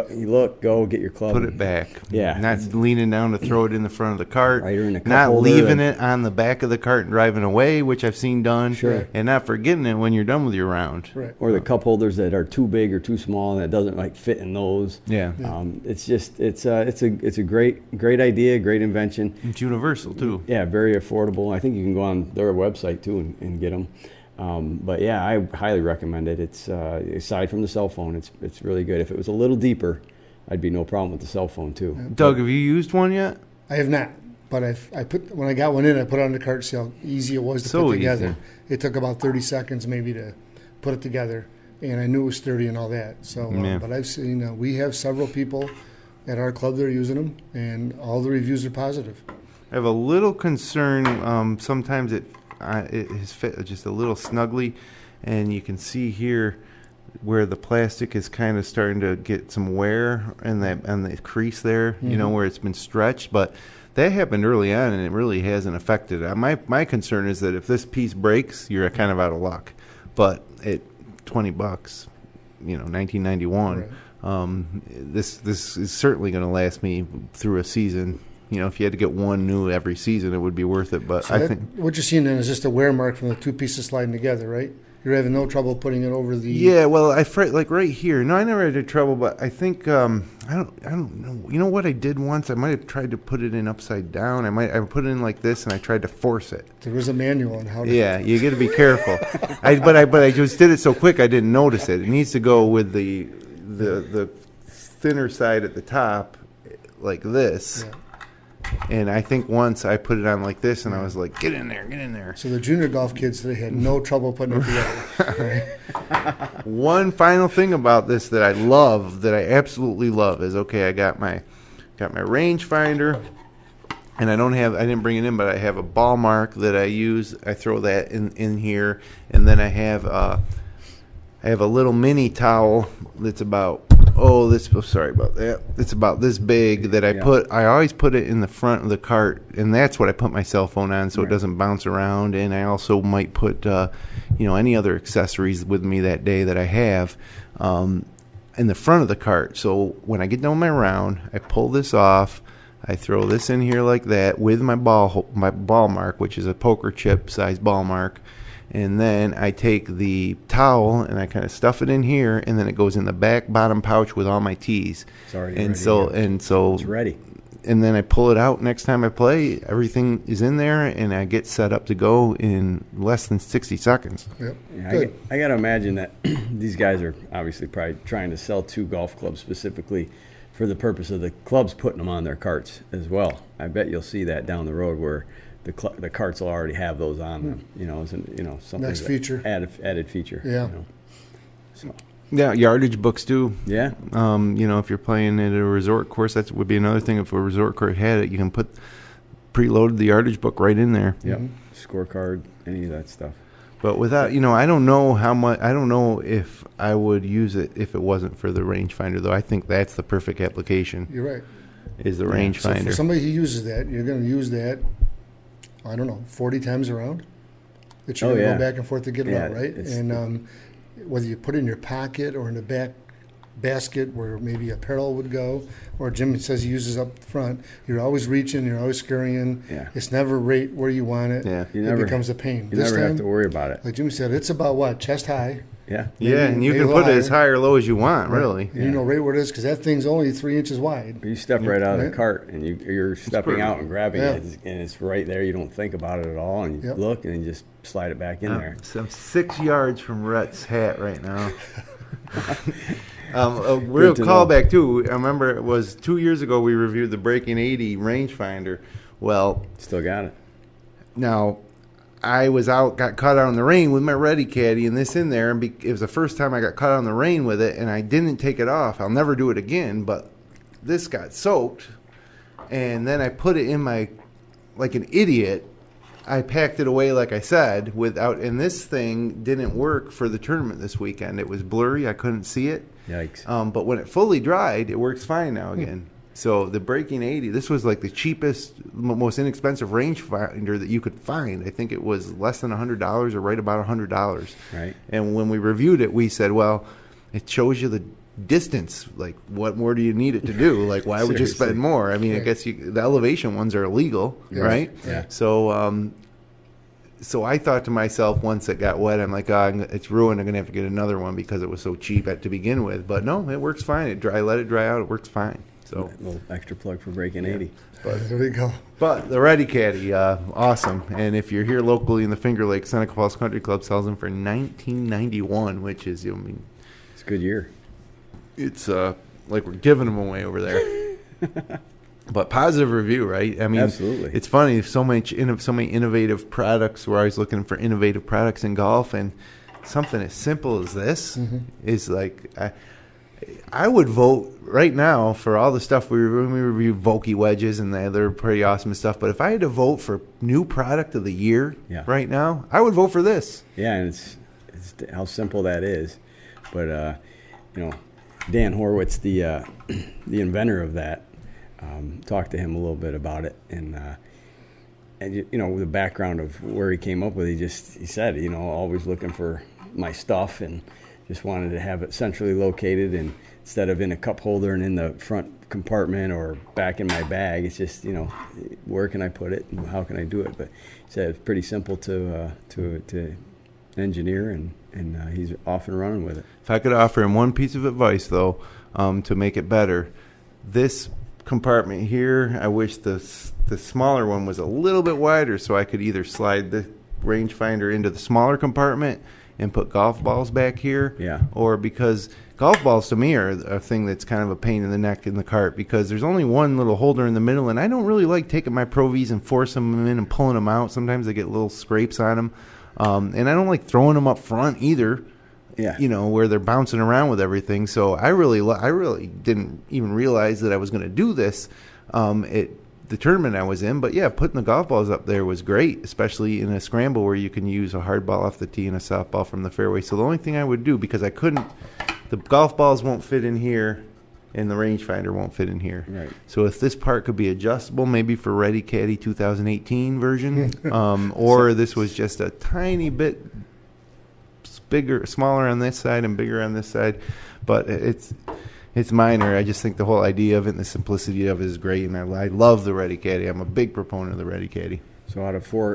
go get your club. Put it back. Yeah. Not leaning down to throw it in the front of the cart. Right, or in the cup not holder leaving it on the back of the cart and driving away, which I've seen done. Sure. And not forgetting it when you're done with your round. Right. Or the cup holders that are too big or too small and it doesn't fit in those. Yeah. It's a great idea, great invention. It's universal too. Yeah, very affordable. I think you can go on their website too and get them. But yeah, I highly recommend it. It's aside from the cell phone, it's really good. If it was a little deeper, I'd be no problem with the cell phone too. Doug, have you used one yet? I have not, but when I got one in, I put it on the cart to see how easy it was to put together. Easy. It took about 30 seconds maybe to put it together, and I knew it was sturdy and all that. So, but I've seen we have several people at our club that are using them, and all the reviews are positive. I have a little concern. Sometimes it is fit just a little snugly, and you can see here where the plastic is kind of starting to get some wear and the crease there, where it's been stretched. But that happened early on, and it really hasn't affected it. My concern is that if this piece breaks, you're kind of out of luck. But at $20, 1991, right. This is certainly going to last me through a season. If you had to get one new every season, it would be worth it. But so I think what you're seeing then is just a wear mark from the two pieces sliding together, right? You're having no trouble putting it over the. Yeah, well, like right here. No, I never had trouble, but I think I don't know. You know what I did once? I might have tried to put it in upside down. I put it in like this, and I tried to force it. There was a manual on how to. Yeah, you got to be careful. But I just did it so quick I didn't notice it. It needs to go with the thinner side at the top, like this. Yeah. And I think once I put it on like this, and I was like, get in there. So the junior golf kids, they had no trouble putting it together. One final thing about this that I absolutely love, is, okay, I got my got my rangefinder, and I didn't bring it in, but I have a ball mark that I use. I throw that in here, and then I have a little mini towel that's about sorry about that. It's about this big that I always put it in the front of the cart, and that's what I put my cell phone on so it doesn't bounce around. And I also might put any other accessories with me that day that I have in the front of the cart. So when I get done my round, I pull this off. I throw this in here like that with my ball mark, which is a poker chip size ball mark. And then I take the towel and I kind of stuff it in here, and then it goes in the back bottom pouch with all my tees. It's already and ready. So It's ready. And then I pull it out next time I play. Everything is in there, and I get set up to go in less than 60 seconds. Yep. Yeah, Good. I got to imagine that these guys are obviously probably trying to sell 2 golf clubs specifically for the purpose of the clubs putting them on their carts as well. I bet you'll see that down the road where the carts will already have those on them. Something Next feature. added feature. Yeah. So. Yeah, yardage books too. Yeah. If you're playing at a resort course, that would be another thing. If a resort course had it, you can put preloaded the yardage book right in there. Yep. Scorecard, any of that stuff. But without, I don't know how much. I don't know if I would use it if it wasn't for the rangefinder, though. I think that's the perfect application. You're right. Is the So rangefinder? for somebody who uses that, you're going to use that, 40 times around. That you're going to go back and forth to get it out, right? And whether you put it in your pocket or in the back basket where maybe apparel would go, or Jim says he uses up front, you're always reaching, you're always scurrying. Yeah. It's never right where you want it. Yeah. You never, it becomes a pain. You This never have time, to worry about it. like Jimmy said, it's about what? Chest high. Yeah. Yeah, and you maybe can a put it little as high or low as you want, really. And you know right where it is because that thing's only 3 inches wide. You step right out of the Right. cart, and you're stepping perfect. out and grabbing Yeah. it, and it's right there. You don't think about it at all, and you Yep. look, and you just slide it back in there. So I'm 6 yards from Rhett's hat right now. A real to callback, too. I remember it was 2 years ago we reviewed the Breaking 80 rangefinder. Well, Still got it. now, I got caught out in the rain with my Ready Caddy and this in there. And it was the first time I got caught out in the rain with it, and I didn't take it off. I'll never do it again, but this got soaked. And then I put it in like an idiot. I packed it away, like I said, and this thing didn't work for the tournament this weekend. It was blurry. I couldn't see it. Yikes. But when it fully dried, it works fine now again. So the Breaking 80, this was like the cheapest, most inexpensive rangefinder that you could find. I think it was less than $100 or right about $100. Right. And when we reviewed it, we said, well, it shows you the distance. Like, what more do you need it to do? Like, why would you spend more? I mean, I guess the elevation ones are illegal, right? Yeah. So I thought to myself, once it got wet, I'm like, it's ruined. I'm going to have to get another one because it was so cheap to begin with. But no, it works fine. Let it dry out. It works fine. So A little extra plug for Breaking 80. There we go. But the Ready Caddy, awesome. And if you're here locally in the Finger Lakes, Seneca Falls Country Club sells them for $19.91, which is, It's a good year. it's like we're giving them away over there. But positive review, right? I mean, Absolutely. It's funny. So many innovative products. We're always looking for innovative products in golf, and something as simple as this is like, I would vote right now for all the stuff we reviewed, Vokey wedges, and they're pretty awesome and stuff. But if I had to vote for new product of the year right now, I would vote for this. Yeah, and it's how simple that is. But Dan Horwitz, the inventor of that, talked to him a little bit about it, and the background of where he came up with it, he said, always looking for my stuff and just wanted to have it centrally located, and instead of in a cup holder and in the front compartment or back in my bag, it's just, where can I put it and how can I do it? But he said it's pretty simple to engineer, and he's off and running with it. If I could offer him one piece of advice, though, to make it better, this compartment here, I wish the smaller one was a little bit wider so I could either slide the rangefinder into the smaller compartment and put golf balls back here, or because golf balls to me are a thing that's kind of a pain in the neck in the cart because there's only one little holder in the middle, and I don't really like taking my Pro Vs and forcing them in and pulling them out. Sometimes they get little scrapes on them, and I don't like throwing them up front either where they're bouncing around with everything. So I really didn't even realize that I was going to do this at the tournament I was in. But yeah, putting the golf balls up there was great, especially in a scramble where you can use a hard ball off the tee and a soft ball from the fairway. So the only thing I would do, because the golf balls won't fit in here and the rangefinder won't fit in here. Right. So if this part could be adjustable, maybe for Ready Caddy 2018 version, or this was just a tiny bit smaller on this side and bigger on this side, but it's minor. I just think the whole idea of it and the simplicity of it is great, and I love the Ready Caddy. I'm a big proponent of the Ready Caddy. So out of four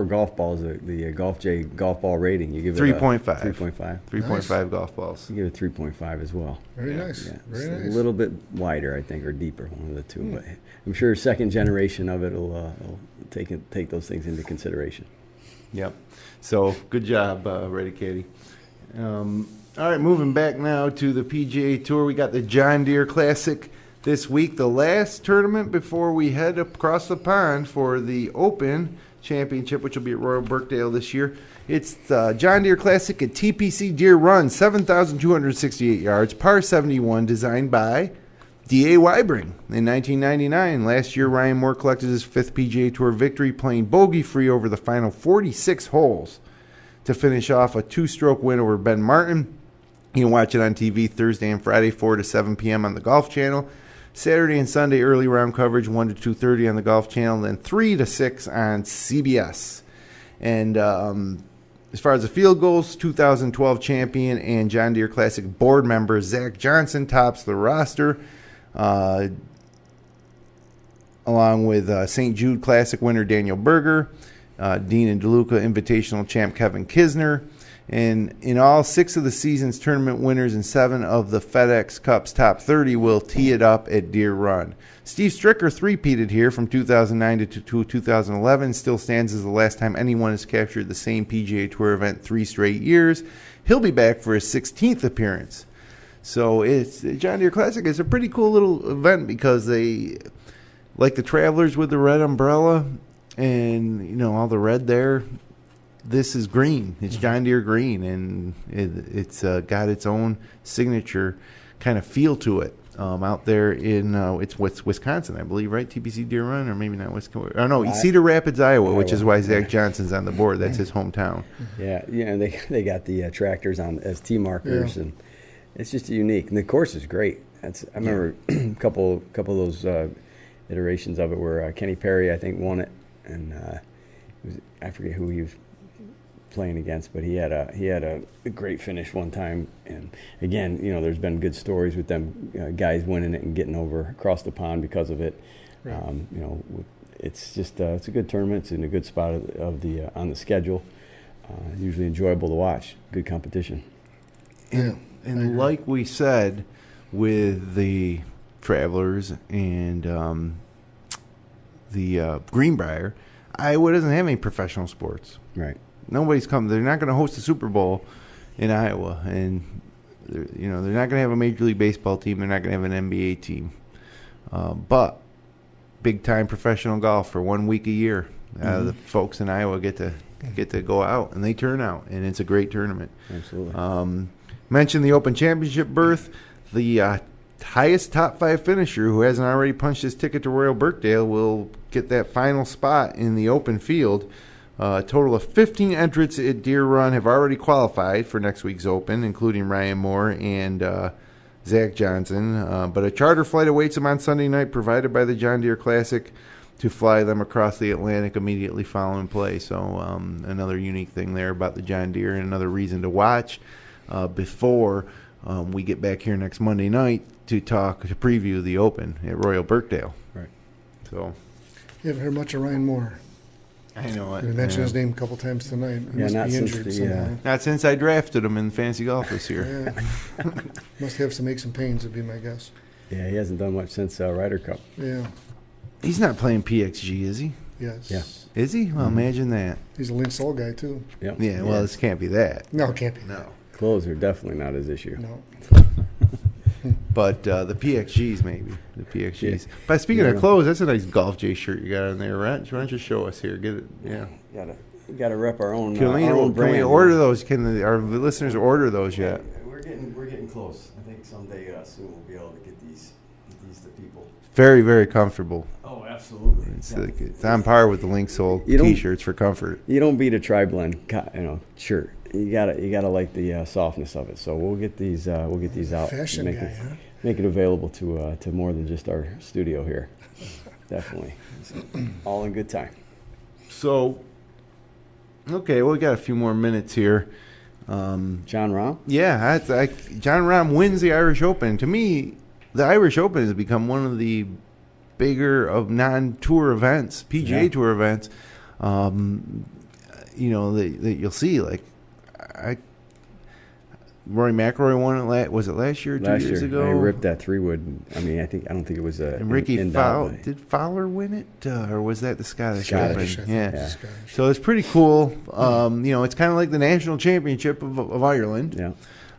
golf balls, the Golf J golf ball rating, you give it 3.5. 3.5. 3.5 golf balls. You give it 3.5 as well. Very nice. Yeah. Very It's nice. a little bit wider, I think, or deeper, one of the two. But I'm sure second generation of it will take those things into consideration. Yep. So good job, Ready Caddy. All right, moving back now to the PGA Tour. We got the John Deere Classic this week, the last tournament before we head across the pond for the Open Championship, which will be at Royal Birkdale this year. It's the John Deere Classic at TPC Deere Run, 7,268 yards, par 71, designed by D.A. Weibring in 1999. Last year, Ryan Moore collected his 5th PGA Tour victory, playing bogey-free over the final 46 holes to finish off a 2-stroke win over Ben Martin. You can watch it on TV Thursday and Friday, 4 to 7 p.m. on the Golf Channel. Saturday and Sunday early round coverage, 1 to 2:30 on the Golf Channel, then 3 to 6 on CBS. And as far as the field goes, 2012 champion and John Deere Classic board member Zach Johnson tops the roster, along with St. Jude Classic winner Daniel Berger, Dean and DeLuca Invitational champ Kevin Kisner. And in all 6 of the season's tournament winners and 7 of the FedEx Cup's top 30 will tee it up at Deere Run. Steve Stricker three-peated here from 2009 to 2011, still stands as the last time anyone has captured the same PGA Tour event 3 straight years. He'll be back for his 16th appearance. So it's the John Deere Classic. It's a pretty cool little event because they, like the Travelers with the red umbrella and, all the red there, this is green. It's John Deere green, and it's got its own signature kind of feel to it. Out there in it's Wisconsin, I believe, right? TPC Deere Run, or maybe not Wisconsin. Oh no, Cedar Rapids, Iowa, which is why Zach Johnson's on the board. That's his hometown. Yeah, and they got the tractors on as tee markers, and it's just unique. And the course is great. I remember a couple of those iterations of it where Kenny Perry, I think, won it, and I forget who he was playing against, but he had a great finish one time. And again, there's been good stories with them guys winning it and getting over across the pond because of it. Right. It's just it's a good tournament. It's in a good spot on the schedule. Usually enjoyable to watch. Good competition. And like we said with the Travelers and the Greenbrier, Iowa doesn't have any professional sports. Right. Nobody's come. They're not going to host a Super Bowl in Iowa, and they're not going to have a Major League Baseball team. They're not going to have an NBA team. But big time professional golf for 1 week a year. The folks in Iowa get to go out, and they turn out, and it's a great tournament. Absolutely. Mentioned the Open Championship berth. The highest top 5 finisher who hasn't already punched his ticket to Royal Birkdale will get that final spot in the open field. A total of 15 entrants at Deere Run have already qualified for next week's Open, including Ryan Moore and Zach Johnson. But a charter flight awaits them on Sunday night, provided by the John Deere Classic, to fly them across the Atlantic immediately following play. So another unique thing there about the John Deere, and another reason to watch before we get back here next Monday night to preview the Open at Royal Birkdale. Right. So you haven't heard much of Ryan Moore. I know it. We mentioned his name a couple times tonight. He must be injured somehow. Not since I drafted him in fantasy golf this year. Yeah. Must have some aches and pains, would be my guess. Yeah, he hasn't done much since Ryder Cup. Yeah. He's not playing PXG, is he? Yes. Yeah. Is he? Well, imagine that. He's a Lynch Soul guy, too. Yep. Yeah, well, this can't be that. No, it can't be. No. Clothes are definitely not his issue. No. But the PXGs, maybe. The PXGs. Yeah. But speaking of clothes, that's a nice Golf J shirt you got on there, Rhett. Why don't you show us here? Get it. Yeah. Got We got to rep our own. Can we order those? Can our listeners order those yet? We're getting close. I think someday soon we'll be able to get these to people. Very, very comfortable. Oh, absolutely. It's on par with the Link Soul T-shirts for comfort. You don't beat a tri-blend, shirt. You gotta like the softness of it. So we'll get these out. Fashion make guy, it, huh? Make it available to more than just our studio here. Definitely, all in good time. So, okay, we got a few more minutes here. Jon Rahm? Yeah, Jon Rahm wins the Irish Open. To me, the Irish Open has become one of the bigger of non-tour events, PGA Tour events. That you'll see. Like, Rory McIlroy won it. Was it last year or 2 years ago? I ripped that 3-wood. I mean, I don't think it was a. And Ricky did Fowler win it, or was that the Scottish Open? Yeah. Scottish. So it's pretty cool. It's kind of like the national championship of Ireland. Yeah.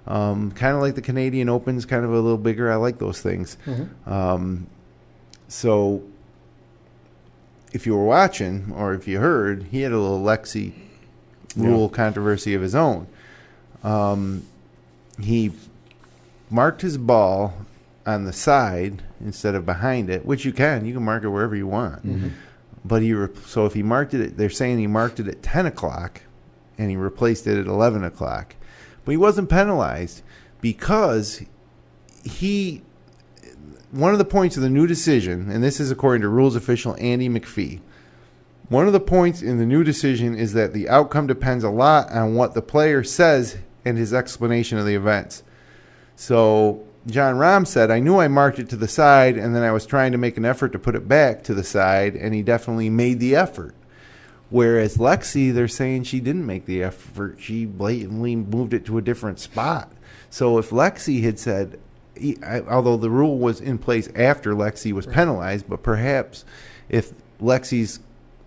Kind of like the Canadian Open's kind of a little bigger. I like those things. Mm-hmm. So if you were watching or if you heard, he had a little Lexi rule controversy of his own. He marked his ball on the side instead of behind it, which you can mark it wherever you want. Mm-hmm. But so if he marked it, they're saying he marked it at 10 o'clock and he replaced it at 11 o'clock. But he wasn't penalized because one of the points of the new decision, and this is according to rules official Andy McPhee, one of the points in the new decision is that the outcome depends a lot on what the player says and his explanation of the events. So Jon Rahm said, I knew I marked it to the side, and then I was trying to make an effort to put it back to the side, and he definitely made the effort. Whereas Lexi, they're saying she didn't make the effort. She blatantly moved it to a different spot. So if Lexi had said, although the rule was in place after Lexi was penalized, but perhaps if Lexi's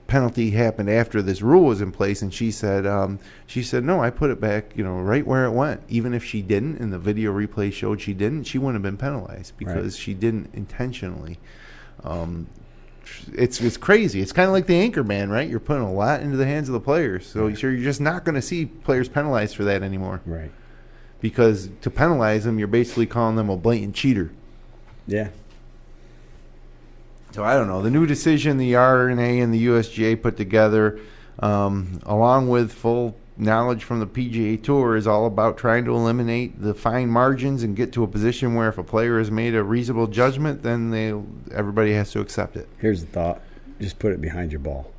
penalty happened after this rule was in place and she said, no, I put it back, right where it went. Even if she didn't, and the video replay showed she didn't, she wouldn't have been penalized because she didn't intentionally. It's crazy. It's kind of like the anchor ban, right? You're putting a lot into the hands of the players. So you're just not going to see players penalized for that anymore. Right. Because to penalize them, you're basically calling them a blatant cheater. Yeah. So I don't know. The new decision the RNA and the USGA put together, along with full knowledge from the PGA Tour, is all about trying to eliminate the fine margins and get to a position where if a player has made a reasonable judgment, then everybody has to accept it. Here's the thought. Just put it behind your ball.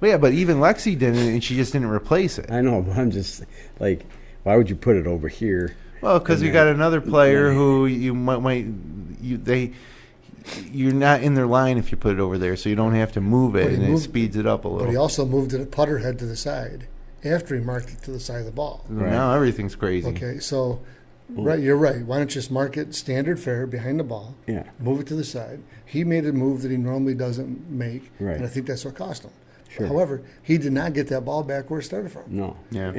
Well, yeah, but even Lexi didn't, and she just didn't replace it. I know, but I'm just like, why would you put it over here? Well, because you got another player who you're not in their line if you put it over there, so you don't have to move it, and it speeds it up a little. But he also moved the putter head to the side after he marked it to the side of the ball. Right. Now everything's crazy. Okay, so you're right. Why don't you just mark it standard fair behind the ball? Yeah. Move it to the side. He made a move that he normally doesn't make, right. And I think that's what cost him. Sure. However, he did not get that ball back where it started from. No. Yeah.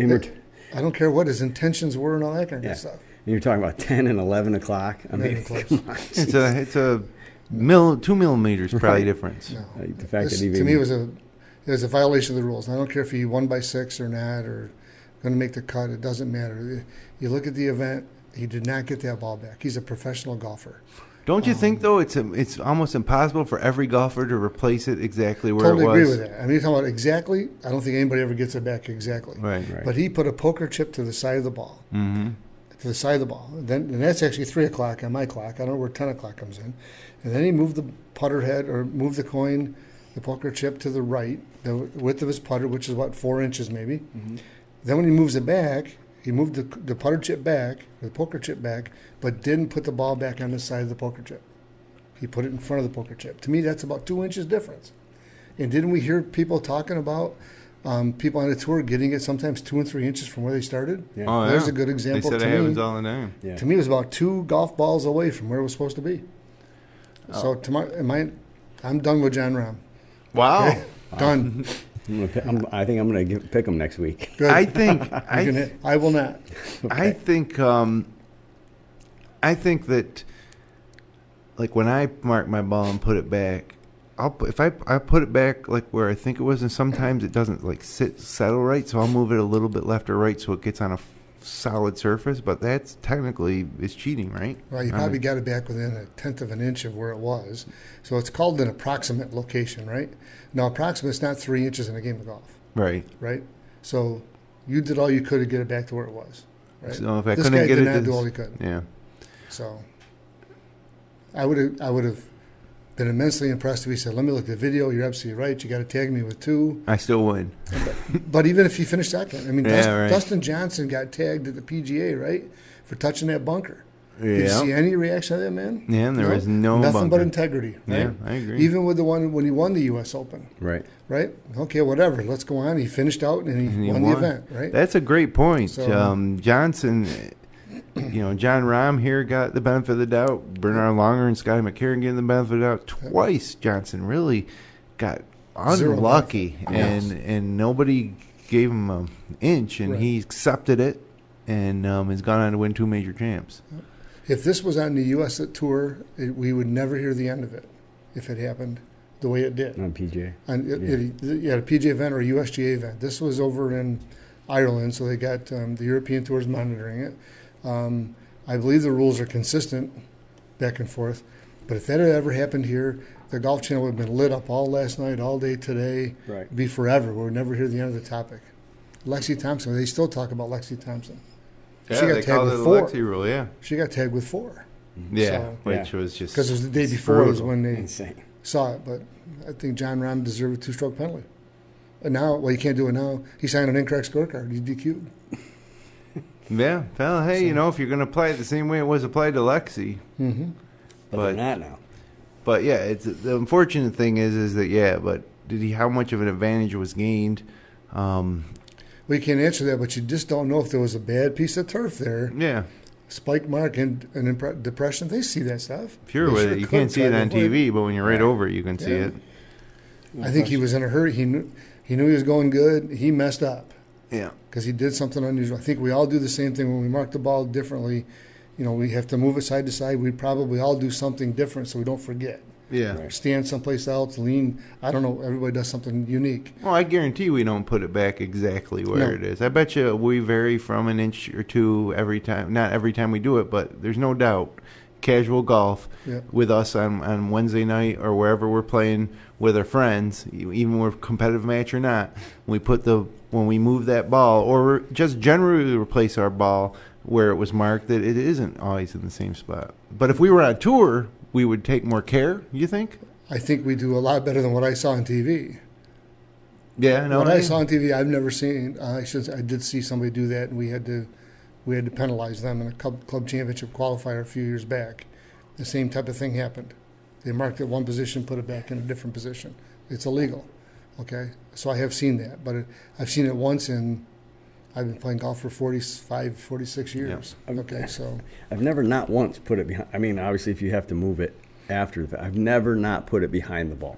I don't care what his intentions were and all that kind of stuff. And you're talking about 10 and 11 o'clock. I mean, it's a 2 millimeters probably difference. No. The fact that to me, it was a violation of the rules. And I don't care if he won by 6 or not, or going to make the cut. It doesn't matter. You look at the event. He did not get that ball back. He's a professional golfer. Don't you think though it's almost impossible for every golfer to replace it exactly where totally it was? Totally agree with that. I mean, you're talking about exactly. I don't think anybody ever gets it back exactly. Right. But he put a poker chip to the side of the ball. Mm-hmm. To the side of the ball. And that's actually 3 o'clock on my clock. I don't know where 10 o'clock comes in. And then he moved the putter head or moved the coin, the poker chip to the right, the width of his putter, which is about 4 inches maybe. Mm-hmm. Then when he moves it back, he moved the putter chip back, or the poker chip back, but didn't put the ball back on the side of the poker chip. He put it in front of the poker chip. To me, that's about 2 inches difference. And didn't we hear people talking about people on the tour getting it sometimes 2 and 3 inches from where they started? Yeah. Oh, There's a good example. They said it happens all the time. Yeah. To me, it was about 2 golf balls away from where it was supposed to be. So I'm done with Jon Rahm. Wow. Okay? Done. I think I'm going to pick him next week. Good. I think I will not. Okay. I think that, like, when I mark my ball and put it back, if I put it back like where I think it was, and sometimes it doesn't like settle right, so I'll move it a little bit left or right so it gets on a solid surface. But that's technically is cheating, right? Well, you probably got it back within 1/10 of an inch of where it was, so it's called an approximate location, right? Now, approximate is not 3 inches in a game of golf, Right. right? So you did all you could to get it back to where it was, right? So if I this couldn't guy get did it, not do all he could. yeah. So I would have been immensely impressed if he said, "Let me look at the video. You're absolutely right. You got to tag me with 2." I still win. But even if he finished second, I mean, Yeah, right. Dustin Johnson got tagged at the PGA, right, for touching that bunker. Did you Yeah. see any reaction of that man? Yeah, and there was no nothing but bunker. integrity. Right? Yeah, I agree. Even with the one when he won the U.S. Open, Right. right? Okay, whatever. Let's go on. He finished out and he won the event, right? That's a great point. So- Johnson, Jon Rahm here got the benefit of the doubt. Bernard Longer and Scotty McCarron getting the benefit of the doubt. Twice Johnson really got Zero unlucky, benefit. and nobody gave him an inch, and he accepted it, and has gone on to win 2 major champs. If this was on the U.S. Tour, we would never hear the end of it if it happened the way it did. On PGA. A PGA event or a USGA event. This was over in Ireland, so they got the European Tours monitoring it. I believe the rules are consistent back and forth. But if that had ever happened here, the Golf Channel would have been lit up all last night, all day today. Right. It'd be forever. We would never hear the end of the topic. Lexi Thompson, they still talk about Lexi Thompson. Yeah, She got they tagged called it with the 4. Lexi rule, yeah. She got tagged with 4. Yeah, So- which was just Because it was the day before was when they Insane. saw it. But I think Jon Rahm deserved a 2-stroke penalty. And now, well, you can't do it now. He signed an incorrect scorecard. He's DQ'd. Yeah, well, hey, if you're going to apply it the same way it was applied to Lexi, Mm-hmm. But But- they're not now. but yeah, it's the unfortunate thing is that yeah, but how much of an advantage was gained? Well, you can't answer that, but you just don't know if there was a bad piece of turf there. Yeah, Spike mark and depression, they see that stuff. sure They with sure it. You could can't see it try to on avoid TV, but when you're right Right. over it, you can see Yeah. it. I think he was in a hurry. He knew he was going good. He messed up Yeah, because he did something unusual. I think we all do the same thing when we mark the ball differently. We have to move it side to side. We probably all do something different so we don't forget. yeah. Right. Stand someplace else, lean. I don't know. Everybody does something unique. Well, I guarantee we don't put it back exactly where No. it is. I bet you we vary from an inch or 2 every time. Not every time we do it, but there's no doubt. Casual golf Yeah. with us on Wednesday night or wherever we're playing with our friends, even we're competitive match or not, when we move that ball or just generally replace our ball where it was marked, that it isn't always in the same spot. But if we were on tour, we would take more care, you think? I think we do a lot better than what I saw on TV. Yeah, no. What I saw on TV, I've never seen. I did see somebody do that, and we had to penalize them in a club championship qualifier a few years back. The same type of thing happened. They marked it one position, put it back in a different position. It's illegal. Okay, so I have seen that, but I've seen it once, and I've been playing golf for 45, 46 years. Yeah. Okay, so I've never not once put it behind. I mean, obviously, if you have to move it after the fact, I've never not put it behind the ball.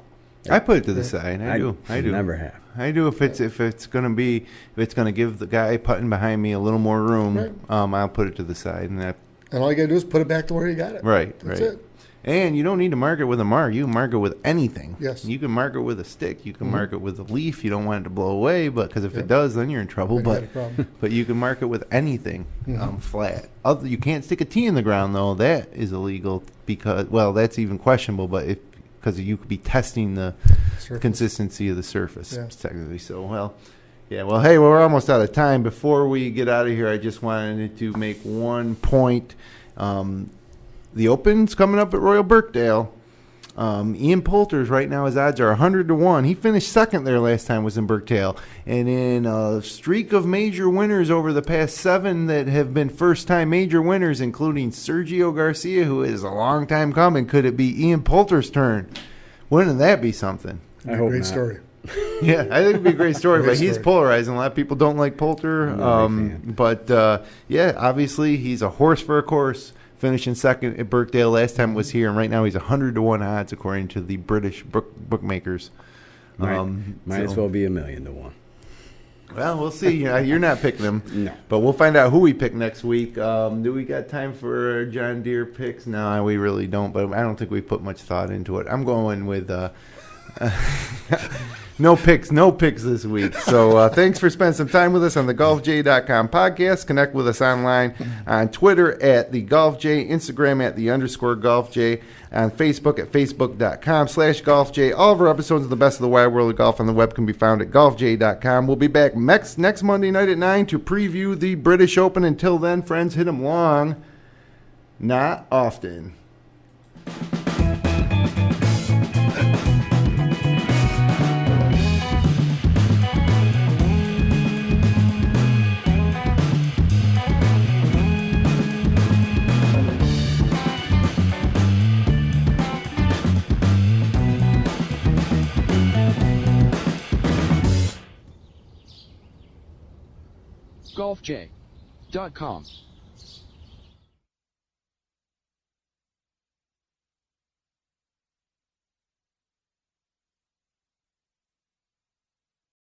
I put it to the side. I do. Never have. I do if it's gonna give the guy putting behind me a little more room. Right. I'll put it to the side, and all you got to do is put it back to where you got it. right. That's right. it. And you don't need to mark it with a mark. You can mark it with anything. Yes. You can mark it with a stick. You can mark it with a leaf. You don't want it to blow away, but because if Yep. it does, then you're in trouble. Then you got a problem. But you can mark it with anything flat. You can't stick a tee in the ground though. That is illegal because that's even questionable. But because you could be testing the Surface. consistency of the surface Yeah. technically. So hey, we're almost out of time. Before we get out of here, I just wanted to make one point. The Open's coming up at Royal Birkdale. Ian Poulter's right now, his odds are 100-1. He finished second there last time was in Birkdale. And in a streak of major winners over the past 7 that have been first-time major winners, including Sergio Garcia, who is a long time coming, could it be Ian Poulter's turn? Wouldn't that be something? I hope Great not. story. Yeah, I think it'd be a great story, Great but he's story. polarizing. A lot of people don't like Poulter. I'm not a big fan. But obviously he's a horse for a course, finishing second at Birkdale. Last time it was here, and right now he's 100-1 odds according to the British bookmakers. Might as well be 1,000,000 to 1. Well, we'll see. You're not picking him. No. But we'll find out who we pick next week. Do we got time for John Deere picks? No, we really don't, but I don't think we put much thought into it. I'm going with No picks this week. So thanks for spending some time with us on the GolfJ.com podcast. Connect with us online on Twitter at the GolfJ, Instagram at the _GolfJ, on Facebook at facebook.com/GolfJ. All of our episodes of the best of the wide world of golf on the web can be found at GolfJ.com. We'll be back next Monday night at 9 to preview the British Open. Until then, friends, hit 'em long, not often. GolfJ.com